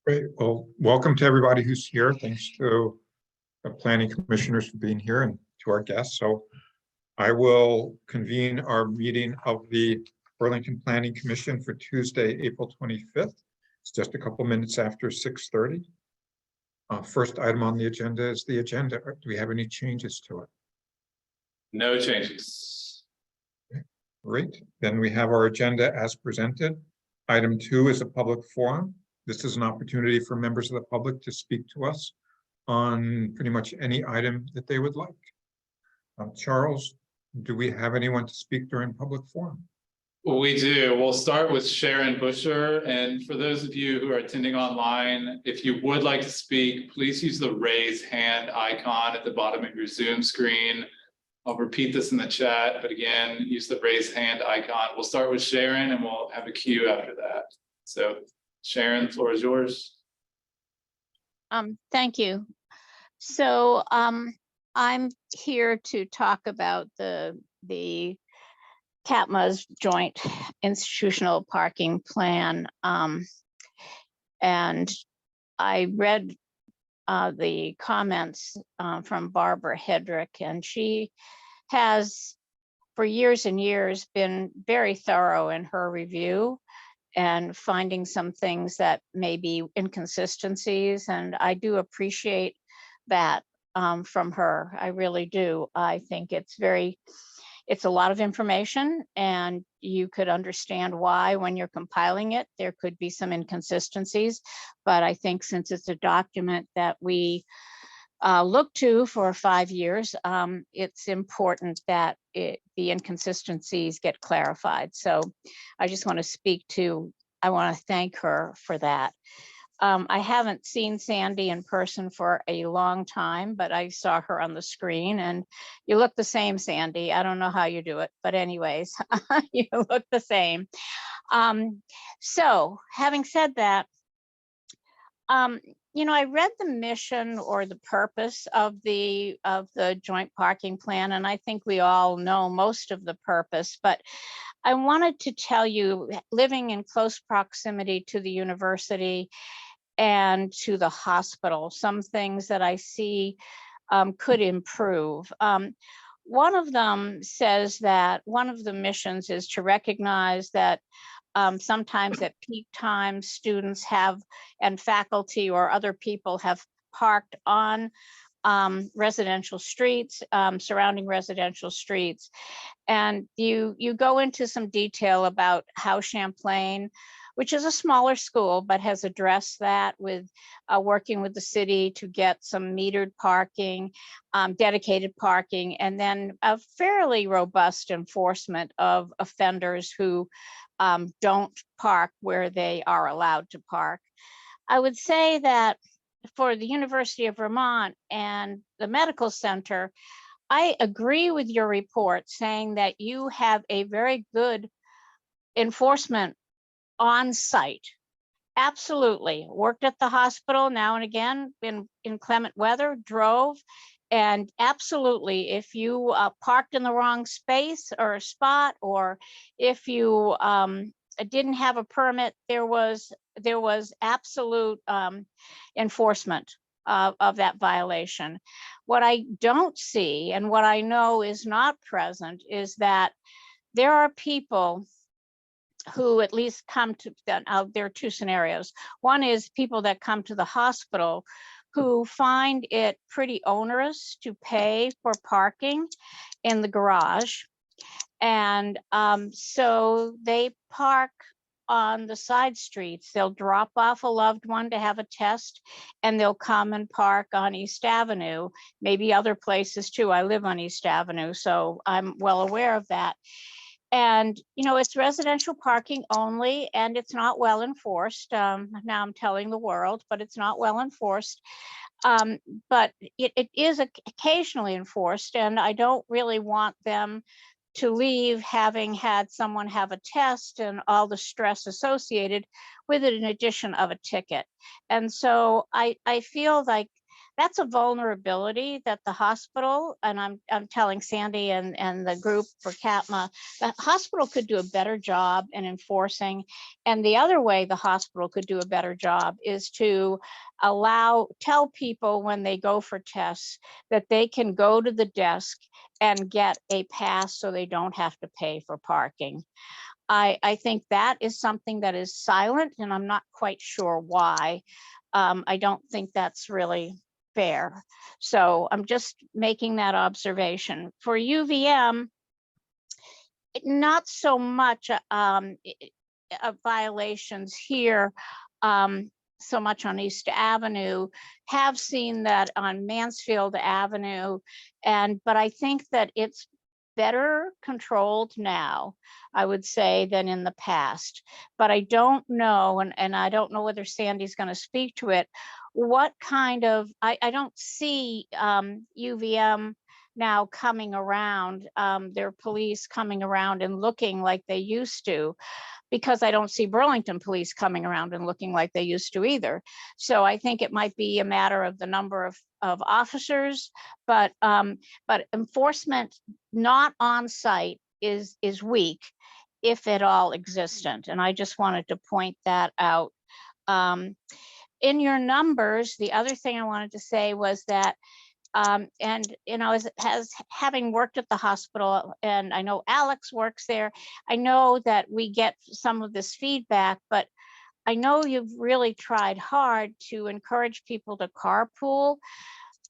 Great. Well, welcome to everybody who's here. Thanks to the planning commissioners for being here and to our guests. So I will convene our meeting of the Burlington Planning Commission for Tuesday, April 25th. It's just a couple minutes after 6:30. First item on the agenda is the agenda. Do we have any changes to it? No changes. Great. Then we have our agenda as presented. Item 2 is a public forum. This is an opportunity for members of the public to speak to us on pretty much any item that they would like. Charles, do we have anyone to speak during public forum? We do. We'll start with Sharon Busher. And for those of you who are attending online, if you would like to speak, please use the raise hand icon at the bottom of your Zoom screen. I'll repeat this in the chat, but again, use the raise hand icon. We'll start with Sharon and we'll have a queue after that. So Sharon, the floor is yours. Thank you. So I'm here to talk about the CATMA's joint institutional parking plan. And I read the comments from Barbara Hedrick, and she has for years and years been very thorough in her review and finding some things that may be inconsistencies. And I do appreciate that from her. I really do. I think it's a lot of information, and you could understand why when you're compiling it, there could be some inconsistencies. But I think since it's a document that we look to for 5 years, it's important that the inconsistencies get clarified. So I just want to I want to thank her for that. I haven't seen Sandy in person for a long time, but I saw her on the screen, and you look the same, Sandy. I don't know how you do it, but anyways, you look the same. So having said that, I read the mission or the purpose of the joint parking plan, and I think we all know most of the purpose, but I wanted to tell you, living in close proximity to the university and to the hospital, some things that I see could improve. One of them says that one of the missions is to recognize that sometimes at peak times, students and faculty or other people have parked on residential streets, surrounding residential streets. And you go into some detail about how Champlain, which is a smaller school, but has addressed that with working with the city to get some metered parking, dedicated parking, and then a fairly robust enforcement of offenders who don't park where they are allowed to park. I would say that for the University of Vermont and the medical center, I agree with your report saying that you have a very good enforcement on site. Absolutely. Worked at the hospital now and again, been in inclement weather, drove, and absolutely, if you parked in the wrong space or spot, or if you didn't have a permit, there was absolute enforcement of that violation. What I don't see, and what I know is not present, is that there are people who at least come to, there are two scenarios. One is people that come to the hospital who find it pretty onerous to pay for parking in the garage. And so they park on the side streets. They'll drop off a loved one to have a test, and they'll come and park on East Avenue, maybe other places too. I live on East Avenue, so I'm well aware of that. And, it's residential parking only, and it's not well enforced. Now I'm telling the world, but it's not well enforced. But it is occasionally enforced, and I don't really want them to leave having had someone have a test and all the stress associated with it in addition of a ticket. And so I feel like that's a vulnerability that the hospital, and I'm telling Sandy and the group for CATMA, the hospital could do a better job in enforcing. And the other way the hospital could do a better job is to tell people when they go for tests that they can go to the desk and get a pass so they don't have to pay for parking. I think that is something that is silent, and I'm not quite sure why. I don't think that's really fair. So I'm just making that observation. For UVM, not so much violations here, so much on East Avenue. Have seen that on Mansfield Avenue, but I think that it's better controlled now, I would say, than in the past. But I don't know, and I don't know whether Sandy's going to speak to it, what kind of, I don't see UVM now coming around, their police coming around and looking like they used to, because I don't see Burlington police coming around and looking like they used to either. So I think it might be a matter of the number of officers, but enforcement not on site is weak, if at all existent. And I just wanted to point that out. In your numbers, the other thing I wanted to say was that and you know, as having worked at the hospital, and I know Alex works there, I know that we get some of this feedback, but I know you've really tried hard to encourage people to carpool,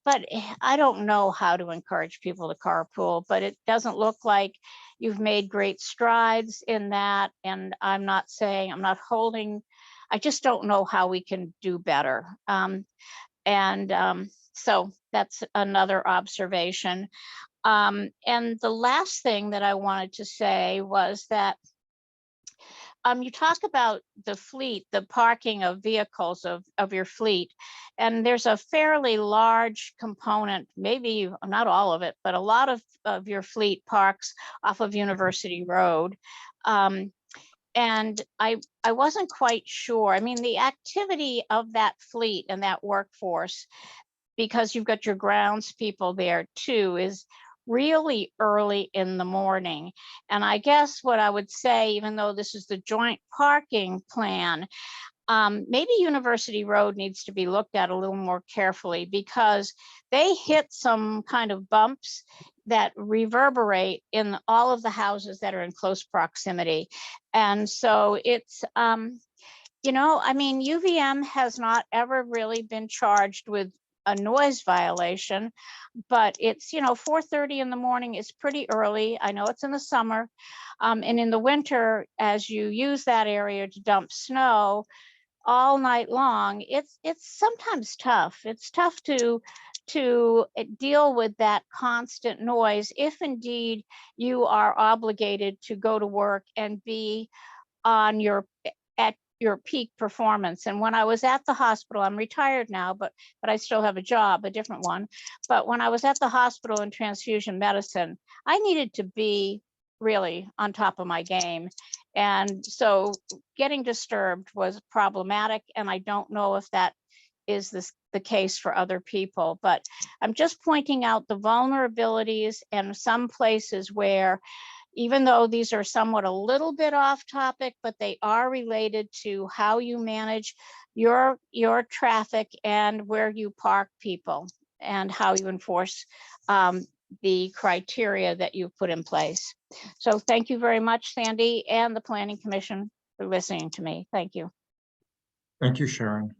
but I don't know how to encourage people to carpool, but it doesn't look like you've made great strides in that. And I'm not saying, I just don't know how we can do better. So that's another observation. And the last thing that I wanted to say was that you talk about the fleet, the parking of vehicles of your fleet, and there's a fairly large component, maybe not all of it, but a lot of your fleet parks off of University Road. And I wasn't quite sure. I mean, the activity of that fleet and that workforce, because you've got your grounds people there too, is really early in the morning. And I guess what I would say, even though this is the joint parking plan, maybe University Road needs to be looked at a little more carefully, because they hit some kind of bumps that reverberate in all of the houses that are in close proximity. And so it's, you know, I mean, UVM has not ever really been charged with a noise violation, but it's, you know, 4:30 in the morning is pretty early. I know it's in the summer, and in the winter, as you use that area to dump snow all night long, it's sometimes tough. It's tough to deal with that constant noise, if indeed you are obligated to go to work and be on at your peak performance. And when I was at the hospital, I'm retired now, but I still have a job, a different one. But when I was at the hospital in transfusion medicine, I needed to be really on top of my game. And so getting disturbed was problematic. And I don't know if that is the case for other people, but I'm just pointing out the vulnerabilities and some places where, even though these are somewhat a little bit off topic, but they are related to how you manage your traffic and where you park people and how you enforce the criteria that you've put in place. So thank you very much, Sandy, and the Planning Commission for listening to me. Thank you. Thank you, Sharon.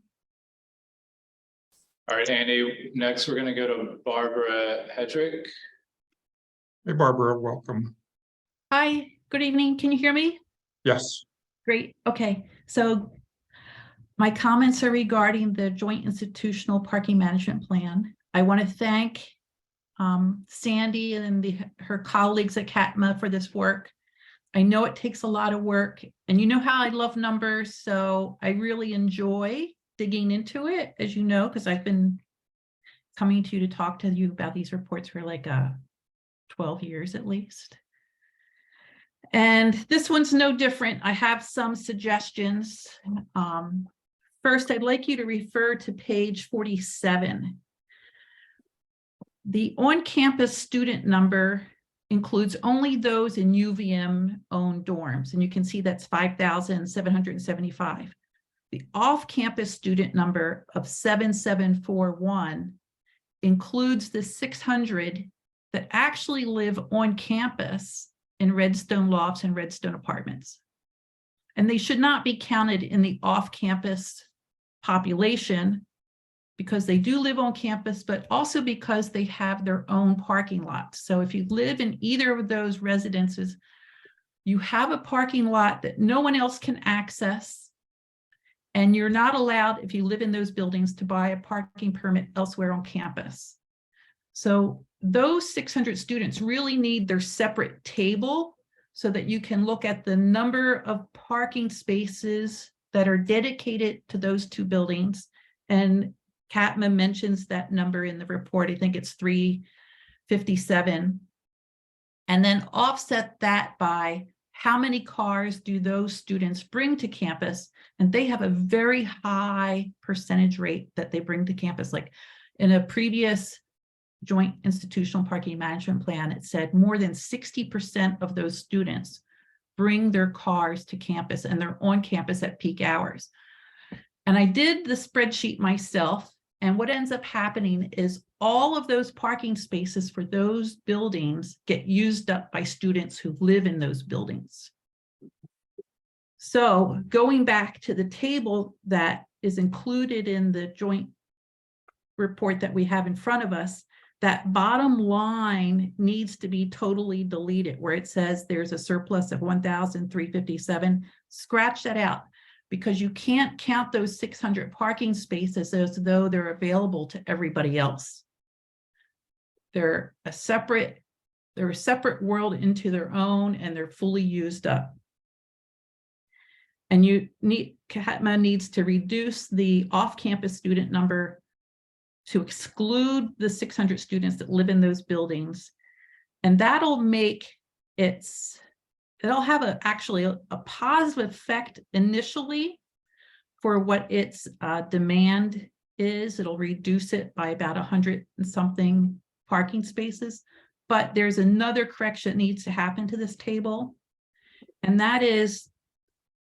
All right, Andy, next we're going to go to Barbara Hedrick. Hey, Barbara, welcome. Hi, good evening. Can you hear me? Yes. Great. Okay. So my comments are regarding the Joint Institutional Parking Management Plan. I want to thank Sandy and her colleagues at CATMA for this work. I know it takes a lot of work, and you know how I love numbers, so I really enjoy digging into it, as you know, because I've been coming to you to talk to you about these reports for like 12 years at least. And this one's no different. I have some suggestions. First, I'd like you to refer to page 47. The on-campus student number includes only those in UVM-owned dorms, and you can see that's 5,775. The off-campus student number of 7,741 includes the 600 that actually live on campus in Redstone lofts and Redstone apartments. And they should not be counted in the off-campus population because they do live on campus, but also because they have their own parking lots. So if you live in either of those residences, you have a parking lot that no one else can access. And you're not allowed, if you live in those buildings, to buy a parking permit elsewhere on campus. So those 600 students really need their separate table so that you can look at the number of parking spaces that are dedicated to those two buildings. And CATMA mentions that number in the report. I think it's 357. And then offset that by how many cars do those students bring to campus? And they have a very high percentage rate that they bring to campus. Like in a previous joint institutional parking management plan, it said more than 60% of those students bring their cars to campus and they're on campus at peak hours. And I did the spreadsheet myself. And what ends up happening is all of those parking spaces for those buildings get used up by students who live in those buildings. So going back to the table that is included in the joint report that we have in front of us, that bottom line needs to be totally deleted where it says there's a surplus of 1,357. Scratch that out, because you can't count those 600 parking spaces as though they're available to everybody else. They're a separate world into their own, and they're fully used up. And CATMA needs to reduce the off-campus student number to exclude the 600 students that live in those buildings. And that'll make it'll have actually a positive effect initially for what its demand is. It'll reduce it by about 100 and something parking spaces. But there's another correction that needs to happen to this table. And that is,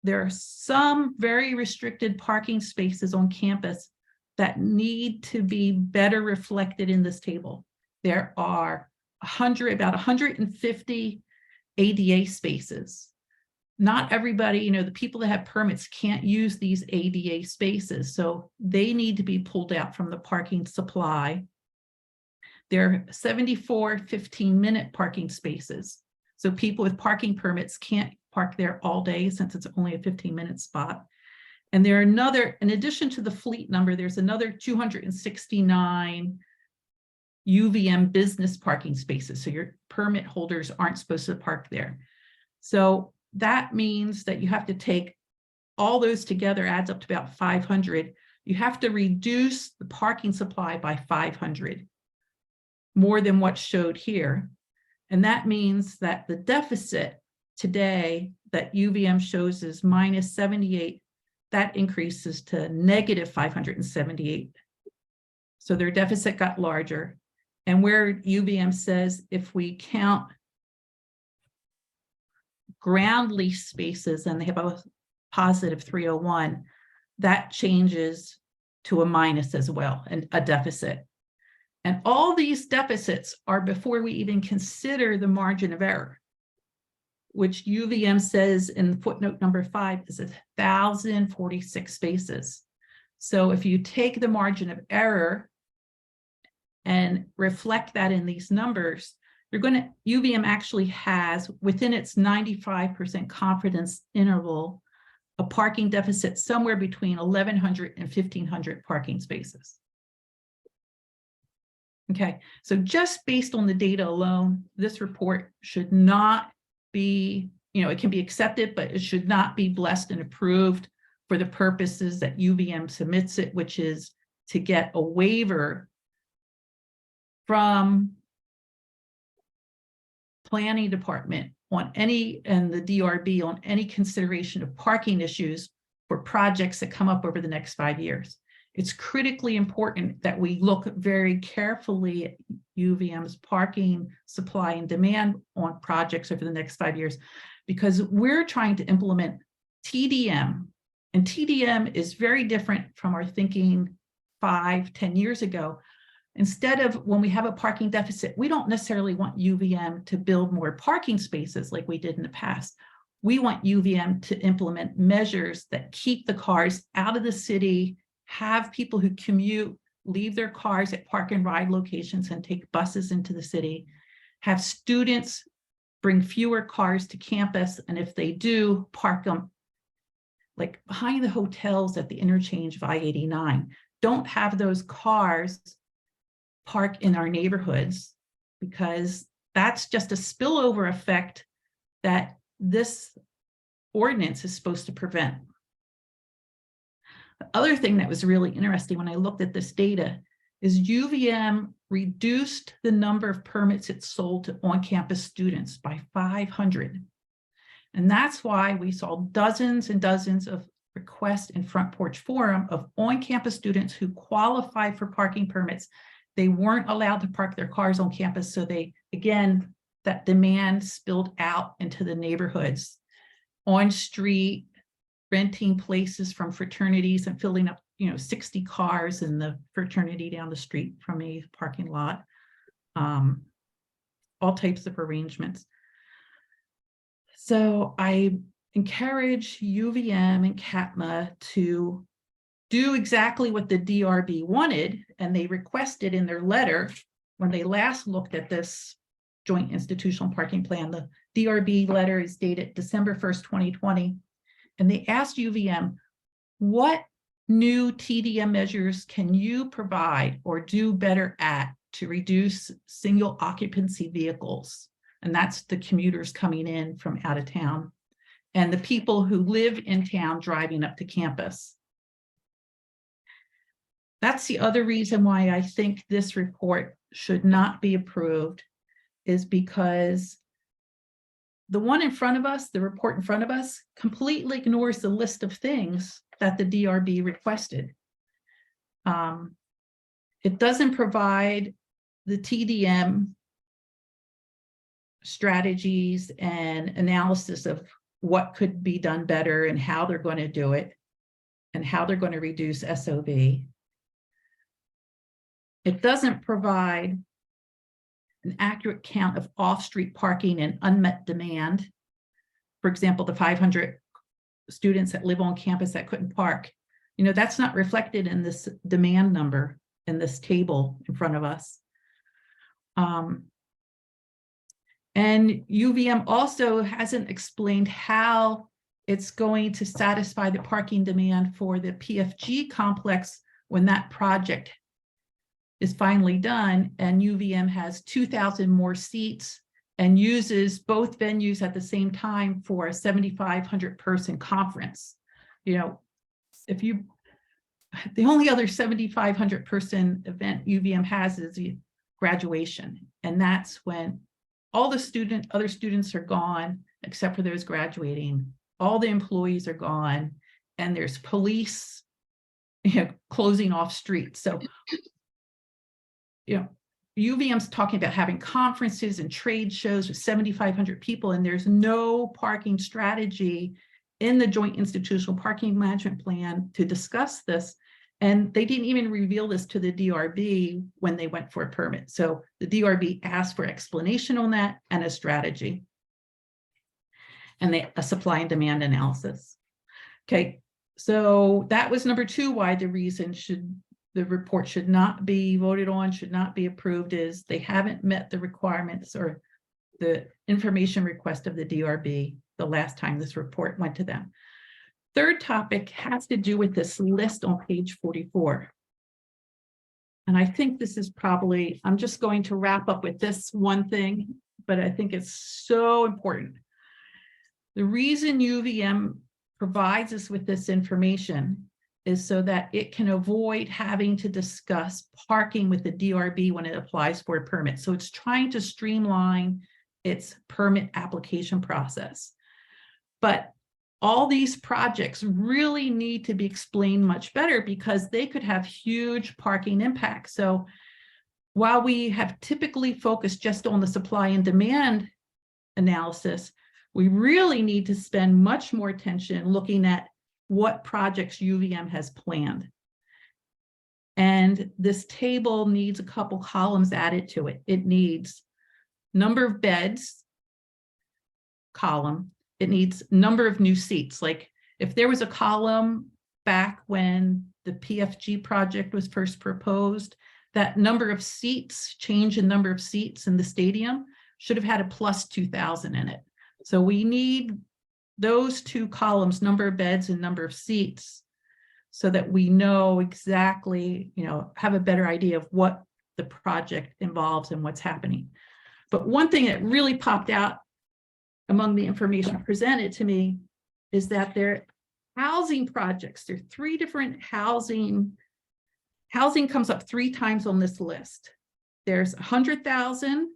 there are some very restricted parking spaces on campus that need to be better reflected in this table. There are about 150 ADA spaces. Not everybody, the people that have permits can't use these ADA spaces, so they need to be pulled out from the parking supply. There are 74 15-minute parking spaces. So people with parking permits can't park there all day since it's only a 15-minute spot. And there are in addition to the fleet number, there's another 269 UVM business parking spaces. So your permit holders aren't supposed to park there. So that means that you have to take all those together, adds up to about 500. You have to reduce the parking supply by 500, more than what's showed here. And that means that the deficit today that UVM shows is minus 78. That increases to negative 578. So their deficit got larger. And where UVM says if we count ground lease spaces and they have a positive 301, that changes to a minus as well, and a deficit. And all these deficits are before we even consider the margin of error, which UVM says in footnote number 5 is 1,046 spaces. So if you take the margin of error and reflect that in these numbers, UVM actually has within its 95% confidence interval, a parking deficit somewhere between 1,100 and 1,500 parking spaces. Okay, so just based on the data alone, this report should not be, it can be accepted, but it should not be blessed and approved for the purposes that UVM submits it, which is to get a waiver from planning department and the DRB on any consideration of parking issues for projects that come up over the next 5 years. It's critically important that we look very carefully at UVM's parking supply and demand on projects over the next 5 years, because we're trying to implement TDM, and TDM is very different from our thinking 5-10 years ago. Instead of when we have a parking deficit, we don't necessarily want UVM to build more parking spaces like we did in the past. We want UVM to implement measures that keep the cars out of the city, have people who commute leave their cars at park and ride locations and take buses into the city, have students bring fewer cars to campus, and if they do, park them like behind the hotels at the interchange of I-89. Don't have those cars park in our neighborhoods, because that's just a spillover effect that this ordinance is supposed to prevent. The other thing that was really interesting when I looked at this data is UVM reduced the number of permits it sold to on-campus students by 500. And that's why we saw dozens and dozens of requests in Front Porch Forum of on-campus students who qualified for parking permits. They weren't allowed to park their cars on campus. So they, again, that demand spilled out into the neighborhoods, on street, renting places from fraternities and filling up, 60 cars in the fraternity down the street from a parking lot, all types of arrangements. So I encourage UVM and CATMA to do exactly what the DRB wanted, and they requested in their letter when they last looked at this joint institutional parking plan. The DRB letter is dated December 1st, 2020, and they asked UVM, what new TDM measures can you provide or do better at to reduce single occupancy vehicles? And that's the commuters coming in from out of town and the people who live in town driving up to campus. That's the other reason why I think this report should not be approved, is because the one in front of us, the report in front of us, completely ignores the list of things that the DRB requested. It doesn't provide the TDM strategies and analysis of what could be done better and how they're going to do it and how they're going to reduce SOV. It doesn't provide an accurate count of off-street parking and unmet demand. For example, the 500 students that live on campus that couldn't park, that's not reflected in this demand number in this table in front of us. And UVM also hasn't explained how it's going to satisfy the parking demand for the PFG complex when that project is finally done and UVM has 2,000 more seats and uses both venues at the same time for a 7,500 person conference. The only other 7,500 person event UVM has is the graduation. And that's when all the other students are gone, except for those graduating. All the employees are gone, and there's police, closing off streets. So, UVM's talking about having conferences and trade shows with 7,500 people, and there's no parking strategy in the Joint Institutional Parking Management Plan to discuss this. And they didn't even reveal this to the DRB when they went for a permit. So the DRB asked for explanation on that and a strategy and a supply and demand analysis. Okay, so that was number 2, why the reason the report should not be voted on, should not be approved, is they haven't met the requirements or the information request of the DRB the last time this report went to them. Third topic has to do with this list on page 44. And I think this is probably, I'm just going to wrap up with this one thing, but I think it's so important. The reason UVM provides us with this information is so that it can avoid having to discuss parking with the DRB when it applies for a permit. So it's trying to streamline its permit application process. But all these projects really need to be explained much better because they could have huge parking impacts. So while we have typically focused just on the supply and demand analysis, we really need to spend much more attention looking at what projects UVM has planned. And this table needs a couple columns added to it. It needs number of beds column. It needs number of new seats. Like if there was a column back when the PFG project was first proposed, that number of seats, change in number of seats in the stadium should have had a plus 2,000 in it. So we need those two columns, number of beds and number of seats, so that we know exactly, have a better idea of what the project involves and what's happening. But one thing that really popped out among the information presented to me is that their housing projects, there are 3 different housing comes up 3 times on this list. There's 100,000,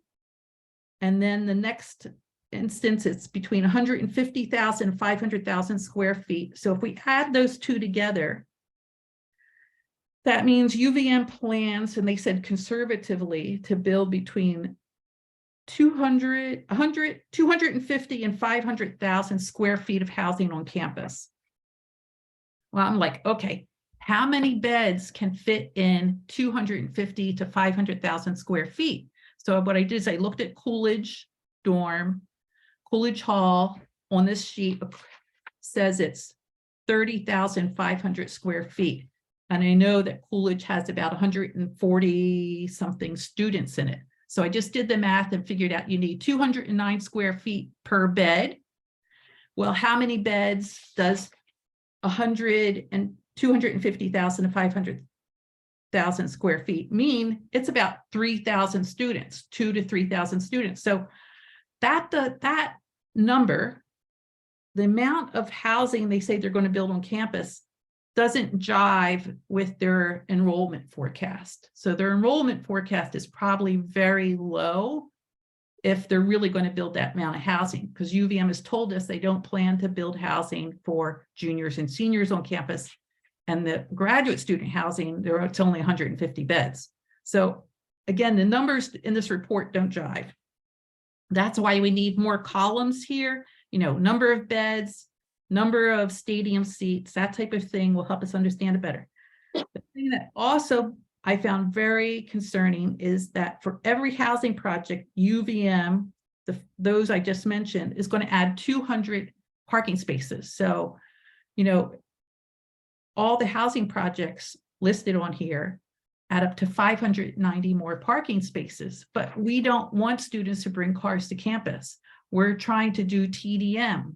and then the next instance, it's between 150,000 and 500,000 square feet. So if we add those 2 together, that means UVM plans, and they said conservatively, to build between 250 and 500,000 square feet of housing on campus. Well, I'm like, okay, how many beds can fit in 250 to 500,000 square feet? So what I did is I looked at Coolidge dorm, Coolidge Hall on this sheet says it's 30,500 square feet. And I know that Coolidge has about 140 something students in it. So I just did the math and figured out you need 209 square feet per bed. Well, how many beds does 250,000 to 500,000 square feet mean? It's about 3,000 students, 2,000 to 3,000 students. So that number, the amount of housing they say they're going to build on campus, doesn't jive with their enrollment forecast. So their enrollment forecast is probably very low if they're really going to build that amount of housing, because UVM has told us they don't plan to build housing for juniors and seniors on campus. And the graduate student housing, it's only 150 beds. So again, the numbers in this report don't jive. That's why we need more columns here, number of beds, number of stadium seats, that type of thing will help us understand it better. The thing that also I found very concerning is that for every housing project, UVM, those I just mentioned, is going to add 200 parking spaces. So, all the housing projects listed on here add up to 590 more parking spaces, but we don't want students to bring cars to campus. We're trying to do TDM.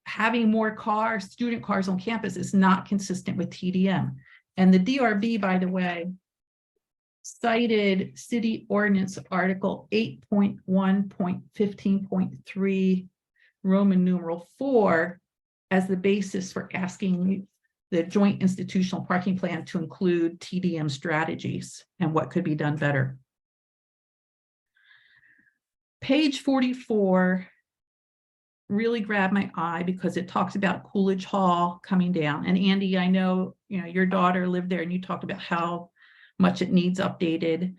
Having more cars, student cars on campus is not consistent with TDM. And the DRB, by the way, cited City Ordinance Article 8.1.15.3 Roman numeral 4 as the basis for asking the Joint Institutional Parking Plan to include TDM strategies and what could be done better. Page 44 really grabbed my eye because it talks about Coolidge Hall coming down. And Andy, I know, your daughter lived there and you talked about how much it needs updated.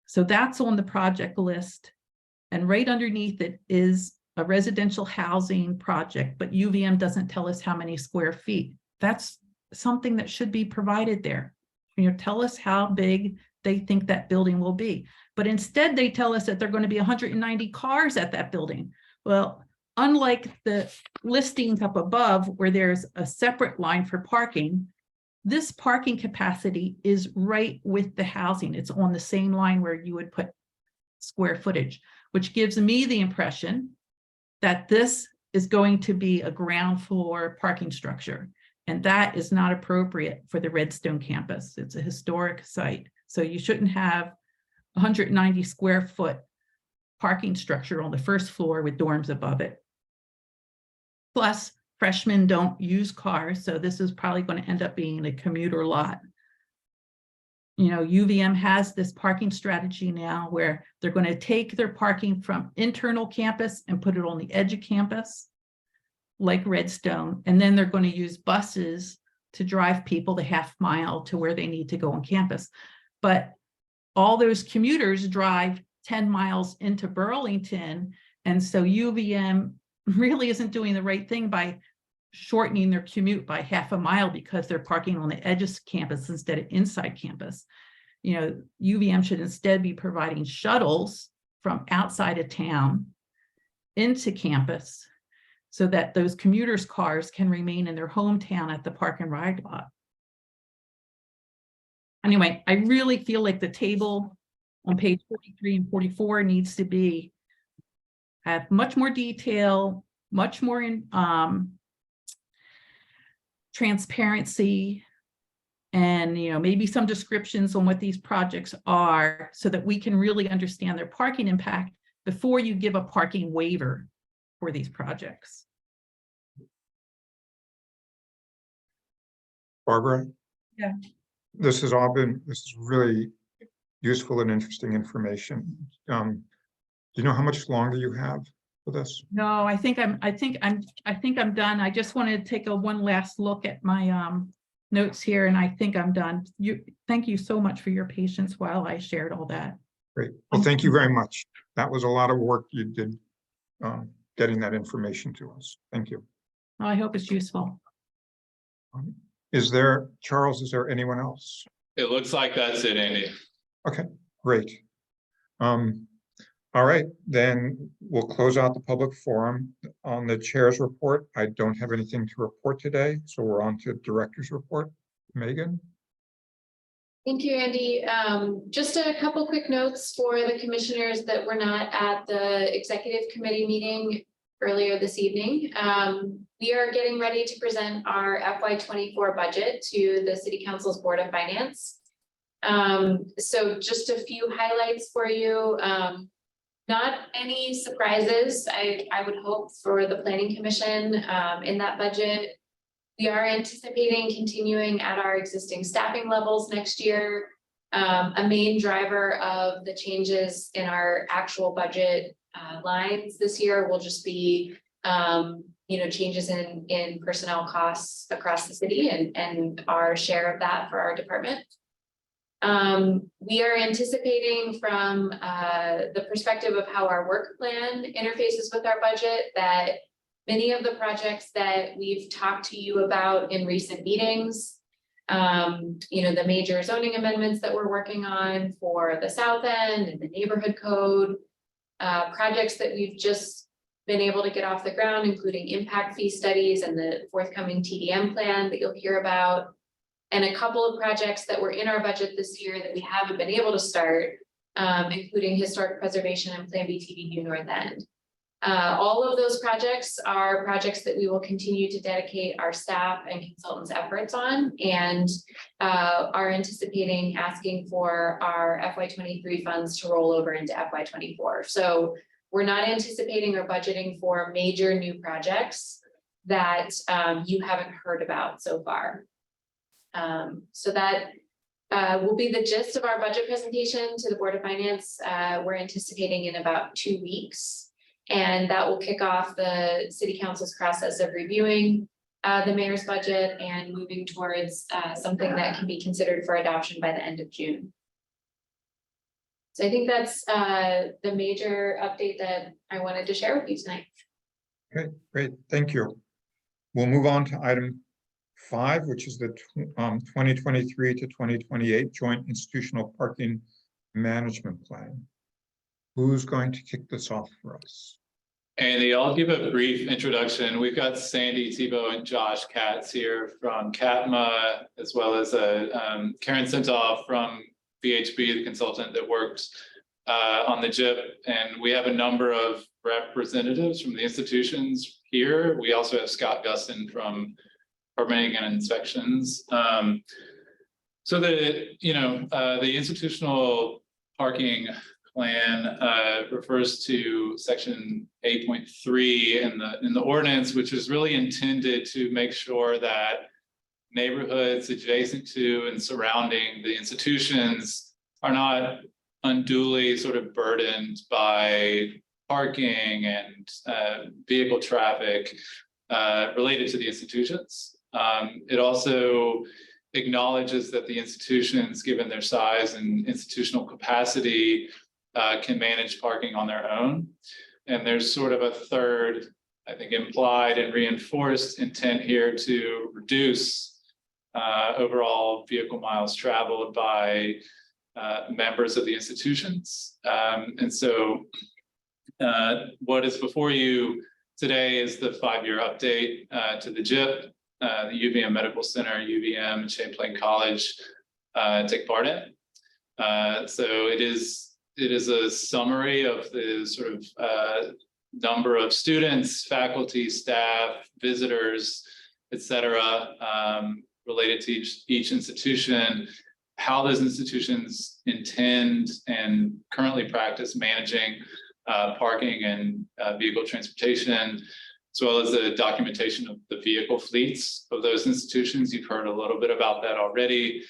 So that's on the project list. And right underneath it is a residential housing project, but UVM doesn't tell us how many square feet. That's something that should be provided there. Tell us how big they think that building will be. But instead they tell us that they're going to be 190 cars at that building. Well, unlike the listings up above where there's a separate line for parking, this parking capacity is right with the housing. It's on the same line where you would put square footage, which gives me the impression that this is going to be a ground floor parking structure. And that is not appropriate for the Redstone campus. It's a historic site. So you shouldn't have 190 square foot parking structure on the first floor with dorms above it. Plus, freshmen don't use cars, so this is probably going to end up being a commuter lot. UVM has this parking strategy now where they're going to take their parking from internal campus and put it on the edge of campus. like Redstone, and then they're going to use buses to drive people the half mile to where they need to go on campus. But all those commuters drive 10 miles into Burlington. And so UVM really isn't doing the right thing by shortening their commute by half a mile because they're parking on the edges of campus instead of inside campus. You know, UVM should instead be providing shuttles from outside of town into campus so that those commuters' cars can remain in their hometown at the park and ride lot. Anyway, I really feel like the table on page 43 and 44 needs to have much more detail, much more in transparency, and maybe some descriptions on what these projects are so that we can really understand their parking impact before you give a parking waiver for these projects. Barbara? Yeah. This is really useful and interesting information. Do you know how much longer you have for this? No, I think I'm done. I just wanted to take one last look at my notes here, and I think I'm done. Thank you so much for your patience while I shared all that. Great. Well, thank you very much. That was a lot of work you did getting that information to us. Thank you. Well, I hope it's useful. Charles, is there anyone else? It looks like that's it, Andy. Okay, great. All right, then we'll close out the public forum. On the chair's report, I don't have anything to report today, so we're on to director's report. Megan? Thank you, Andy. Just a couple quick notes for the commissioners that were not at the executive committee meeting earlier this evening. We are getting ready to present our FY24 budget to the City Council's Board of Finance. So just a few highlights for you. Not any surprises, I would hope, for the Planning Commission in that budget. We are anticipating continuing at our existing staffing levels next year. A main driver of the changes in our actual budget lines this year will just be changes in personnel costs across the city and our share of that for our department. We are anticipating from the perspective of how our work plan interfaces with our budget that many of the projects that we've talked to you about in recent meetings, the major zoning amendments that we're working on for the South End and the neighborhood code, projects that we've just been able to get off the ground, including impact fee studies and the forthcoming TDM plan that you'll hear about, and a couple of projects that were in our budget this year that we haven't been able to start, including historic preservation and Plan B TDU North End. All of those projects are projects that we will continue to dedicate our staff and consultants' efforts on, and are anticipating asking for our FY23 funds to roll over into FY24. So we're not anticipating or budgeting for major new projects that you haven't heard about so far. So that will be the gist of our budget presentation to the Board of Finance. We're anticipating in about 2 weeks. And that will kick off the City Council's process of reviewing the mayor's budget and moving towards something that can be considered for adoption by the end of June. So I think that's the major update that I wanted to share with you tonight. Okay, great, thank you. We'll move on to item 5, which is the 2023 to 2028 Joint Institutional Parking Management Plan. Who's going to kick this off for us? Andy, I'll give a brief introduction. We've got Sandy Tebow and Josh Katz here from CATMA, as well as Karen Sentoff from VHB, the consultant that works on the JIP. And we have a number of representatives from the institutions here. We also have Scott Gustin from Permitting and Inspections. So the institutional parking plan refers to section 8.3 in the ordinance, which is really intended to make sure that neighborhoods adjacent to and surrounding the institutions are not unduly sort of burdened by parking and vehicle traffic. related to the institutions. It also acknowledges that the institutions, given their size and institutional capacity, can manage parking on their own. And there's sort of a third, I think, implied and reinforced intent here to reduce overall vehicle miles traveled by members of the institutions. And so what is before you today is the 5-year update to the JIP, the UVM Medical Center, UVM, and Champlain College take part in. So it is a summary of the sort of number of students, faculty, staff, visitors, et cetera, related to each institution, how those institutions intend and currently practice managing parking and vehicle transportation, as well as the documentation of the vehicle fleets of those institutions. You've heard a little bit about that already,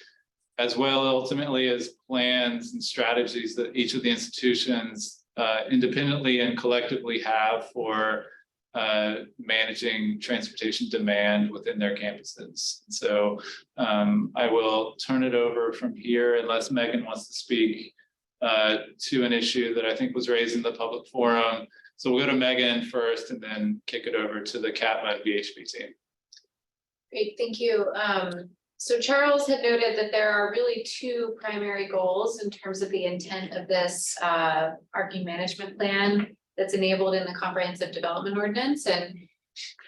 as well ultimately as plans and strategies that each of the institutions independently and collectively have for managing transportation demand within their campuses. So I will turn it over from here unless Megan wants to speak to an issue that I think was raised in the public forum. So we'll go to Megan first and then kick it over to the CATMA and VHB team. Great, thank you. So Charles had noted that there are really 2 primary goals in terms of the intent of this parking management plan that's enabled in the comprehensive development ordinance. And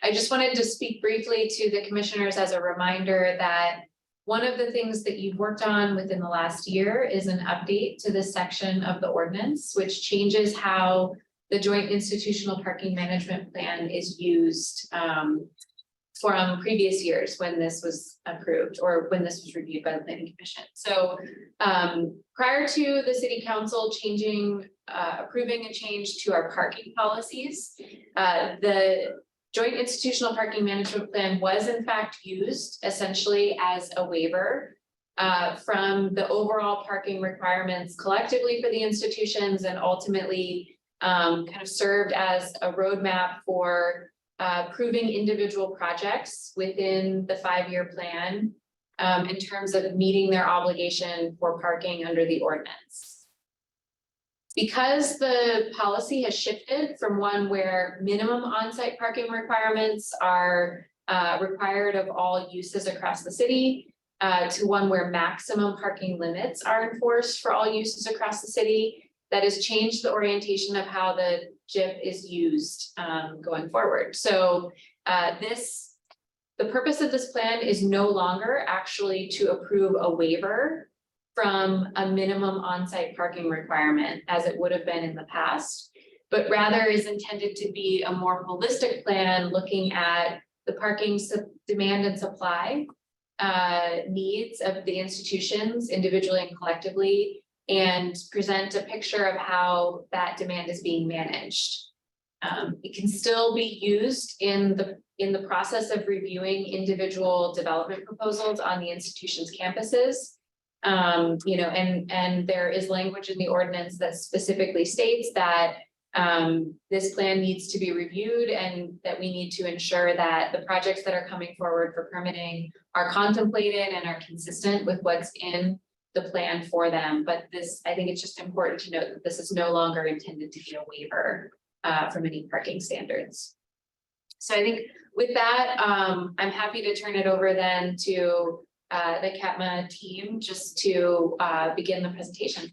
I just wanted to speak briefly to the commissioners as a reminder that one of the things that you've worked on within the last year is an update to this section of the ordinance, which changes how the joint institutional parking management plan is used from previous years when this was approved or when this was reviewed by the Planning Commission. So prior to the City Council approving a change to our parking policies, the Joint Institutional Parking Management Plan was in fact used essentially as a waiver from the overall parking requirements collectively for the institutions, and ultimately kind of served as a roadmap for approving individual projects within the 5-year plan in terms of meeting their obligation for parking under the ordinance. Because the policy has shifted from one where minimum on-site parking requirements are required of all uses across the city to one where maximum parking limits are enforced for all uses across the city, that has changed the orientation of how the JIP is used going forward. So the purpose of this plan is no longer actually to approve a waiver from a minimum on-site parking requirement as it would have been in the past, but rather is intended to be a more holistic plan looking at the parking demand and supply needs of the institutions individually and collectively, and present a picture of how that demand is being managed. It can still be used in the process of reviewing individual development proposals on the institution's campuses. You know, and there is language in the ordinance that specifically states that this plan needs to be reviewed and that we need to ensure that the projects that are coming forward for permitting are contemplated and are consistent with what's in the plan for them. But this, I think it's just important to note that this is no longer intended to be a waiver from any parking standards. So I think with that, I'm happy to turn it over then to the CATMA team just to begin the presentation.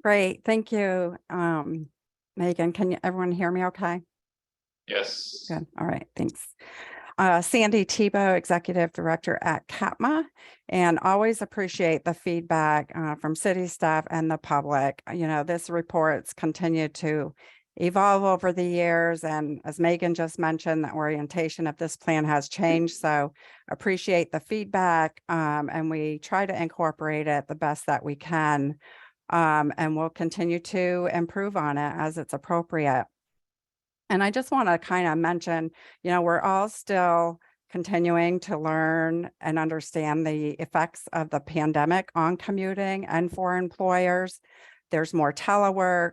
Great, thank you, Megan. Can everyone hear me okay? Yes. Good, all right, thanks. Sandy Tebow, Executive Director at CATMA, and always appreciate the feedback from city staff and the public. You know, this report's continued to evolve over the years, and as Megan just mentioned, the orientation of this plan has changed, so appreciate the feedback, and we try to incorporate it the best that we can, and we'll continue to improve on it as it's appropriate. And I just want to kind of mention, you know, we're all still continuing to learn and understand the effects of the pandemic on commuting and for employers. There's more telework.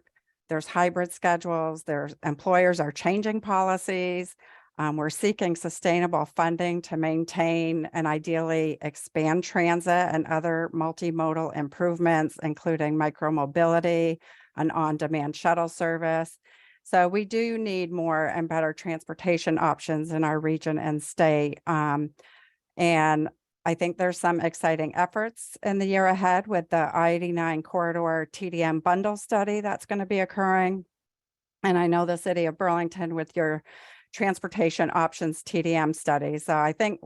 There's hybrid schedules, there's employers are changing policies. We're seeking sustainable funding to maintain and ideally expand transit and other multimodal improvements, including micromobility, an on-demand shuttle service. So we do need more and better transportation options in our region and state. And I think there's some exciting efforts in the year ahead with the I-89 corridor TDM bundle study that's going to be occurring. And I know the city of Burlington with your transportation options TDM study. So I think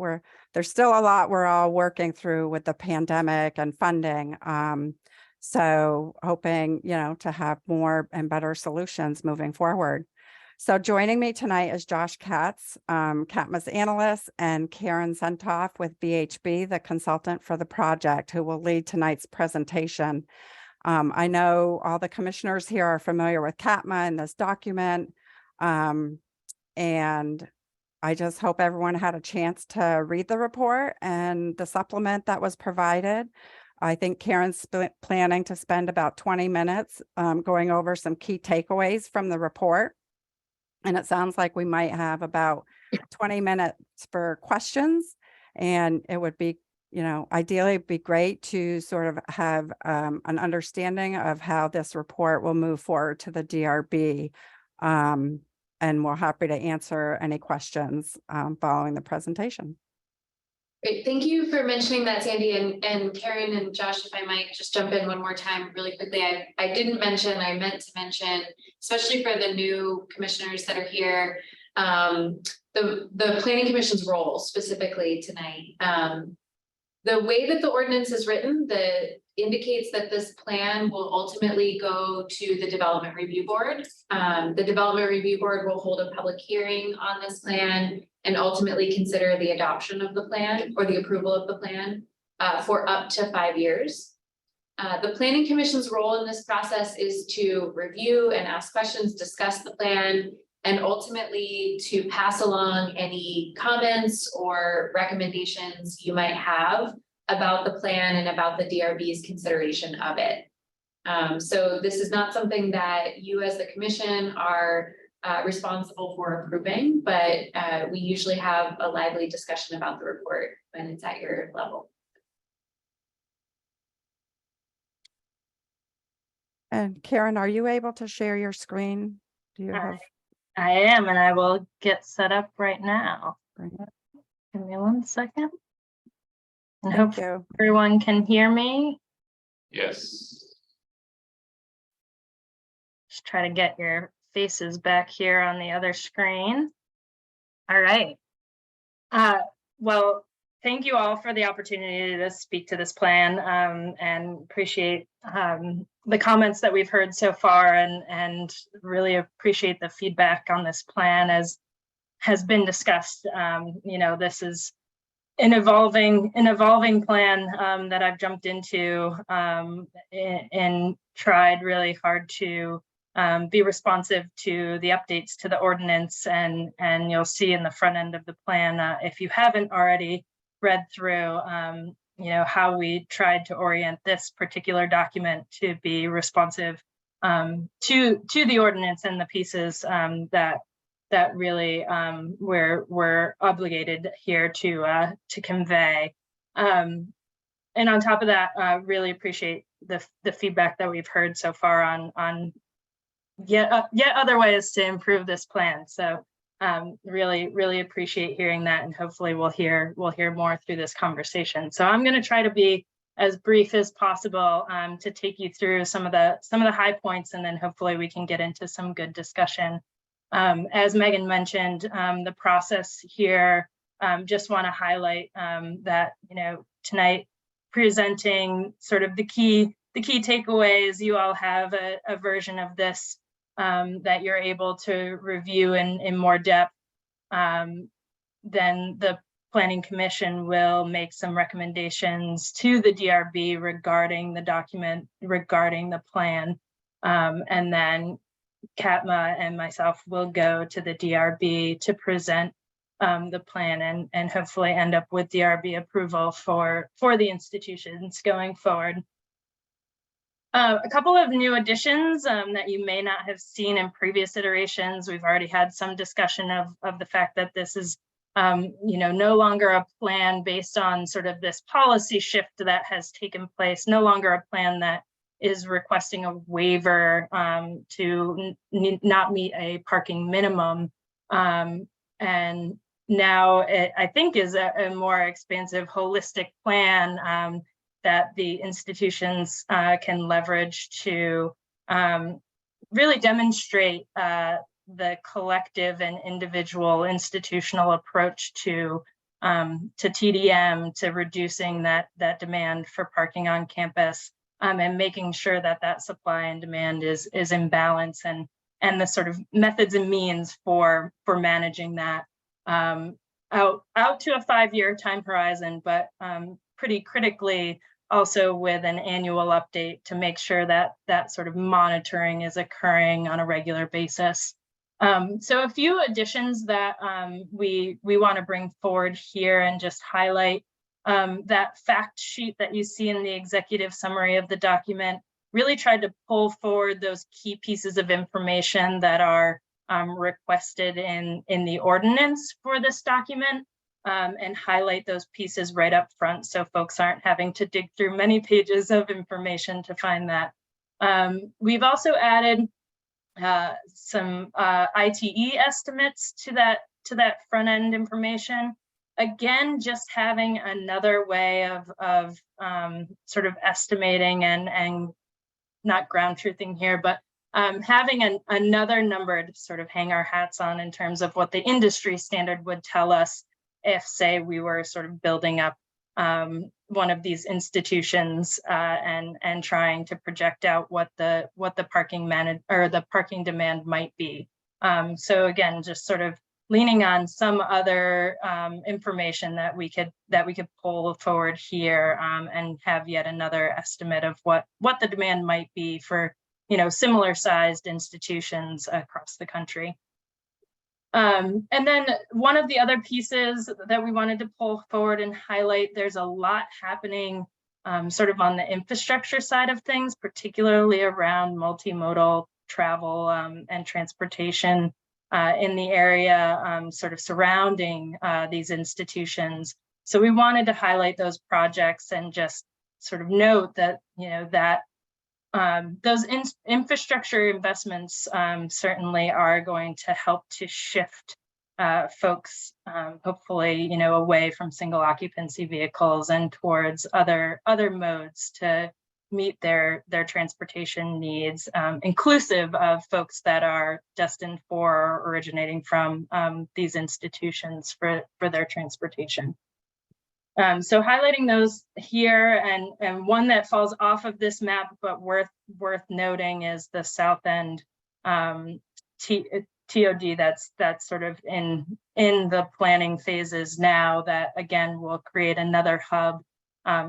there's still a lot we're all working through with the pandemic and funding. So hoping, to have more and better solutions moving forward. So joining me tonight is Josh Katz, CATMA's analyst, and Karen Sentoff with BHB, the consultant for the project, who will lead tonight's presentation. I know all the commissioners here are familiar with CATMA and this document. And I just hope everyone had a chance to read the report and the supplement that was provided. I think Karen's planning to spend about 20 minutes going over some key takeaways from the report. And it sounds like we might have about 20 minutes for questions. And it would be, ideally it'd be great to sort of have an understanding of how this report will move forward to the DRB. And we're happy to answer any questions following the presentation. Great, thank you for mentioning that, Sandy, and Karen and Josh, if I might just jump in one more time really quickly. I meant to mention, especially for the new commissioners that are here, the Planning Commission's role specifically tonight. The way that the ordinance is written, indicates that this plan will ultimately go to the Development Review Board. The Development Review Board will hold a public hearing on this plan and ultimately consider the adoption of the plan or the approval of the plan for up to 5 years. The Planning Commission's role in this process is to review and ask questions, discuss the plan, and ultimately to pass along any comments or recommendations you might have about the plan and about the DRB's consideration of it. So this is not something that you as the commission are responsible for approving, but we usually have a lively discussion about the report when it's at your level. And Karen, are you able to share your screen? Do you have? I am, and I will get set up right now. Bring it. Give me 1 second. And Thank hope you. everyone can hear me. Yes. Just try to get your faces back here on the other screen. All right. Well, thank you all for the opportunity to speak to this plan and appreciate the comments that we've heard so far and really appreciate the feedback on this plan as has been discussed. This is an evolving plan that I've jumped into and tried really hard to be responsive to the updates to the ordinance, and you'll see in the front end of the plan, if you haven't already read through, how we tried to orient this particular document to be responsive to the ordinance and the pieces that really we're obligated here to convey. And on top of that, really appreciate the feedback that we've heard so far on yet other ways to improve this plan. So really appreciate hearing that, and hopefully we'll hear more through this conversation. So I'm going to try to be as brief as possible to take you through some of the high points, and then hopefully we can get into some good discussion. As Megan mentioned, the process here, just want to highlight that tonight presenting sort of the key takeaways. You all have a version of this that you're able to review in more depth. Then the Planning Commission will make some recommendations to the DRB regarding the document, regarding the plan, and then CATMA and myself will go to the DRB to present the plan and hopefully end up with DRB approval for the institutions going forward. A couple of new additions that you may not have seen in previous iterations. We've already had some discussion of the fact that this is no longer a plan based on sort of this policy shift that has taken place, no longer a plan that is requesting a waiver to not meet a parking minimum. And now it, I think, is a more expansive, holistic plan that the institutions can leverage to really demonstrate the collective and individual institutional approach to TDM, to reducing that demand for parking on campus, and making sure that that supply and demand is in balance, and the sort of methods and means for managing that out to a 5-year time horizon, but pretty critically also with an annual update to make sure that that sort of monitoring is occurring on a regular basis. So a few additions that we want to bring forward here and just highlight. That fact sheet that you see in the executive summary of the document really tried to pull forward those key pieces of information that are requested in the ordinance for this document, and highlight those pieces right up front so folks aren't having to dig through many pages of information to find that. We've also added some ITE estimates to that front end information. Again, just having another way of sort of estimating and not ground truthing here, but having another number to sort of hang our hats on in terms of what the industry standard would tell us if, say, we were sort of building up one of these institutions and trying to project out what the parking parking demand might be. So again, just sort of leaning on some other information that we could pull forward here, and have yet another estimate of what the demand might be for similar sized institutions across the country. And then one of the other pieces that we wanted to pull forward and highlight, there's a lot happening sort of on the infrastructure side of things, particularly around multimodal travel and transportation in the area sort of surrounding these institutions. So we wanted to highlight those projects and just sort of note that, those infrastructure investments certainly are going to help to shift folks, hopefully, away from single occupancy vehicles and towards other modes to meet their transportation needs, inclusive of folks that are destined for or originating from these institutions for their transportation. So highlighting those here, and one that falls off of this map but worth noting is the South End TOD that's sort of in the planning phases now, that again will create another hub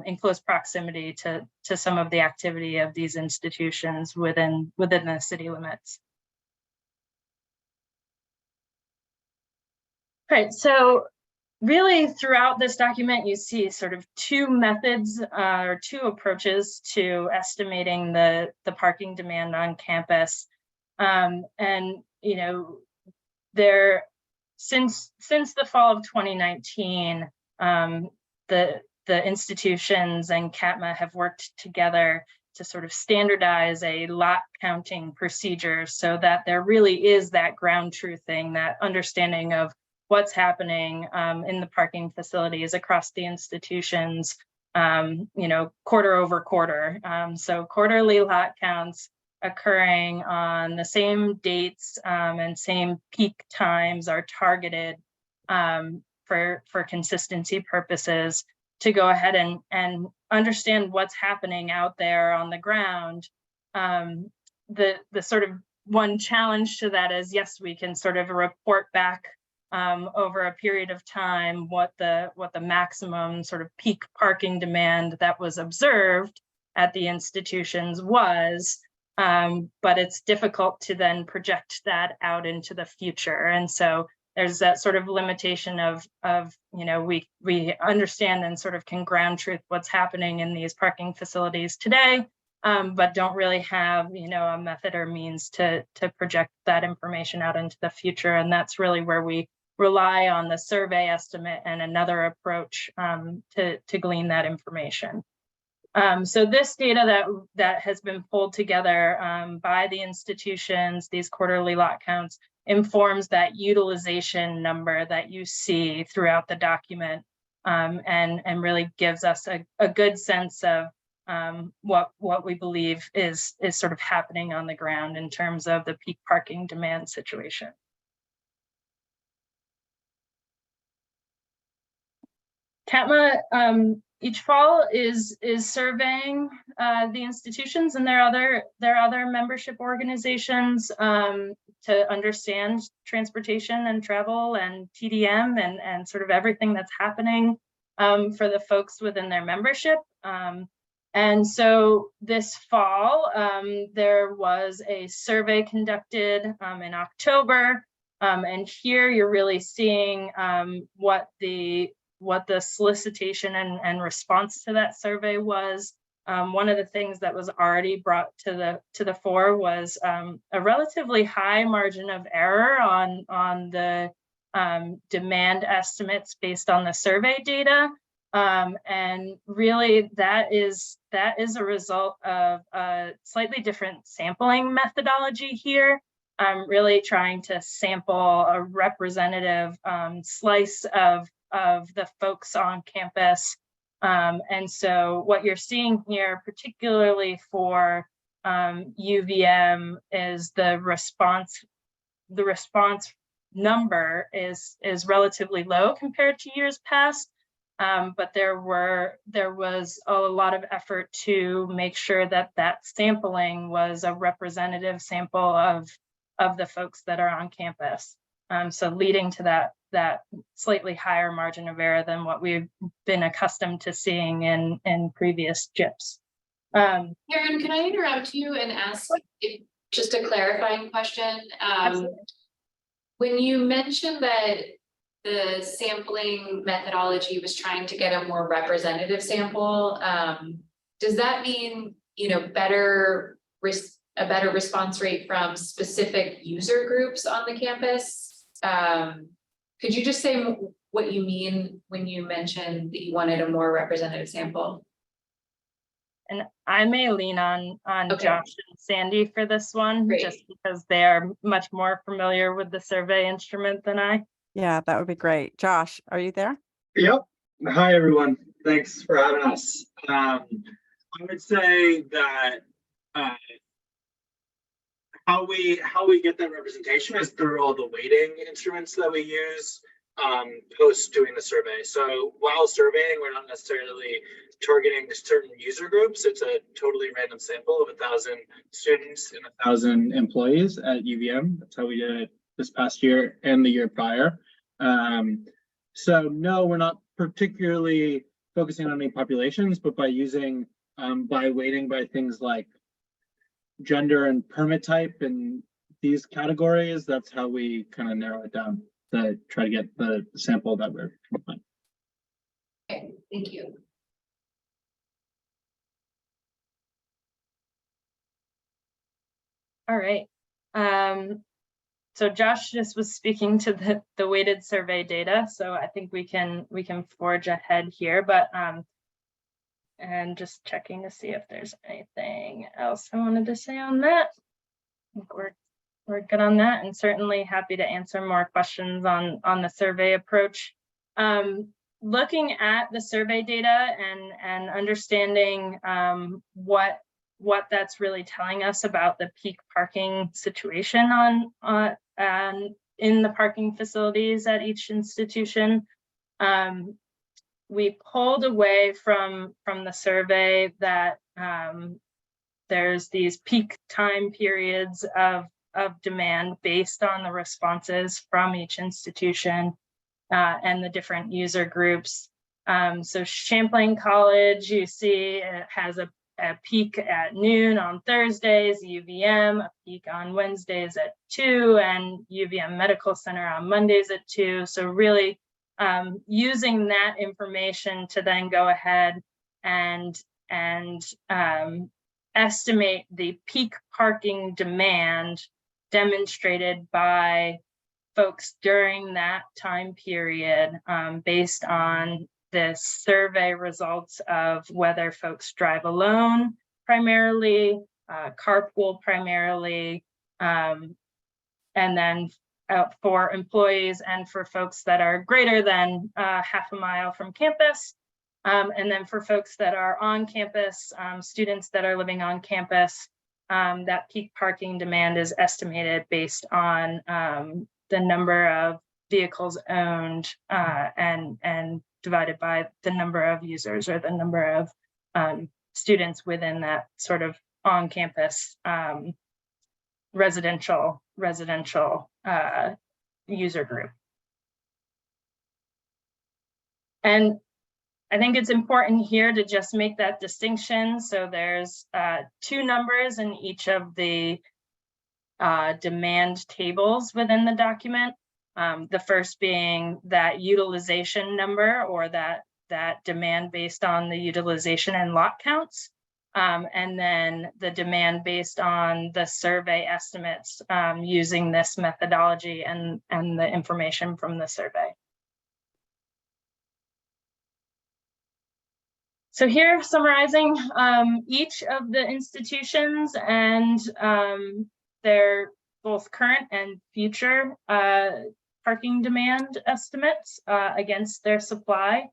in close proximity to some of the activity of these institutions within the city limits. All right, so really throughout this document, you see sort of two methods or two approaches to estimating the parking demand on campus. And there, since the fall of 2019, the institutions and CATMA have worked together to sort of standardize a lot counting procedure so that there really is that ground truthing, that understanding of what's happening in the parking facilities across the institutions, quarter over quarter. So quarterly lot counts occurring on the same dates and same peak times are targeted for consistency purposes to go ahead and understand what's happening out there on the ground. The sort of one challenge to that is, yes, we can sort of report back over a period of time what the maximum sort of peak parking demand that was observed at the institutions was, but it's difficult to then project that out into the future. And so there's that sort of limitation of we understand and sort of can ground truth what's happening in these parking facilities today, but don't really have, a method or means to project that information out into the future. And that's really where we rely on the survey estimate and another approach to glean that information. So this data that has been pulled together by the institutions, these quarterly lot counts, informs that utilization number that you see throughout the document, and really gives us a good sense of what we believe is sort of happening on the ground in terms of the peak parking demand situation. CATMA each fall is surveying the institutions and their other membership organizations to understand transportation and travel and TDM and sort of everything that's happening for the folks within their membership. And so this fall, there was a survey conducted in October, and here you're really seeing what the solicitation and response to that survey was. One of the things that was already brought to the fore was a relatively high margin of error on the demand estimates based on the survey data. And really that is a result of a slightly different sampling methodology here. I'm really trying to sample a representative slice of the folks on campus. And so what you're seeing here, particularly for UVM, is the response number is relatively low compared to years past. But there was a lot of effort to make sure that sampling was a representative sample of the folks that are on campus. So leading to that slightly higher margin of error than what we've been accustomed to seeing in previous JIPs. Karen, can I interrupt you and ask just a clarifying question? When you mentioned that the sampling methodology was trying to get a more representative sample, does that mean, a better response rate from specific user groups on the campus? Could you just say what you mean when you mentioned that you wanted a more representative sample? And I may lean on Okay. Josh and Sandy for this one, Great. just because they're much more familiar with the survey instrument than I. Yeah, that would be great. Josh, are you there? Yep. Hi, everyone. Thanks for having us. I would say that how we get that representation is through all the weighting instruments that we use post doing the survey. So while surveying, we're not necessarily targeting certain user groups. It's a totally random sample of 1,000 students and 1,000 employees at UVM. That's how we did it this past year and the year prior. So no, we're not particularly focusing on any populations, but by using by weighting by things like gender and permit type and these categories, that's how we kind of narrow it down to try to get the sample that we're trying to find. Okay, thank you. All right. So Josh just was speaking to the weighted survey data, so I think we can forge ahead here, but and just checking to see if there's anything else I wanted to say on that. I think we're good on that, and certainly happy to answer more questions on the survey approach. Looking at the survey data and understanding what that's really telling us about the peak parking situation in the parking facilities at each institution. We pulled away from the survey that there's these peak time periods of demand based on the responses from each institution and the different user groups. So Champlain College, you see, it has a peak at noon on Thursdays, UVM, a peak on Wednesdays at 2, and UVM Medical Center on Mondays at 2. So really using that information to then go ahead and estimate the peak parking demand demonstrated by folks during that time period, based on the survey results of whether folks drive alone primarily, carpool primarily, and then for employees and for folks that are greater than half a mile from campus. And then for folks that are on campus, students that are living on campus, that peak parking demand is estimated based on the number of vehicles owned and divided by the number of users or the number of students within that sort of on-campus residential user group. And I think it's important here to just make that distinction. So there's two numbers in each of the demand tables within the document. The first being that utilization number, or that demand based on the utilization and lot counts. And then the demand based on the survey estimates using this methodology and the information from the survey. So here, summarizing each of the institutions and their both current and future parking demand estimates against their supply.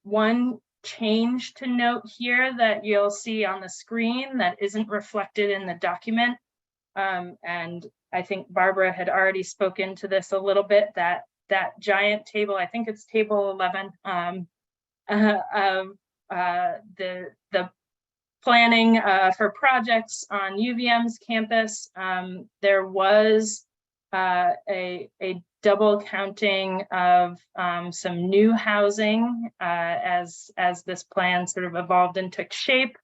One change to note here that you'll see on the screen that isn't reflected in the document, and I think Barbara had already spoken to this a little bit, that giant table, I think it's table 11, of the planning for projects on UVM's campus. There was a double counting of some new housing as this plan sort of evolved and took shape.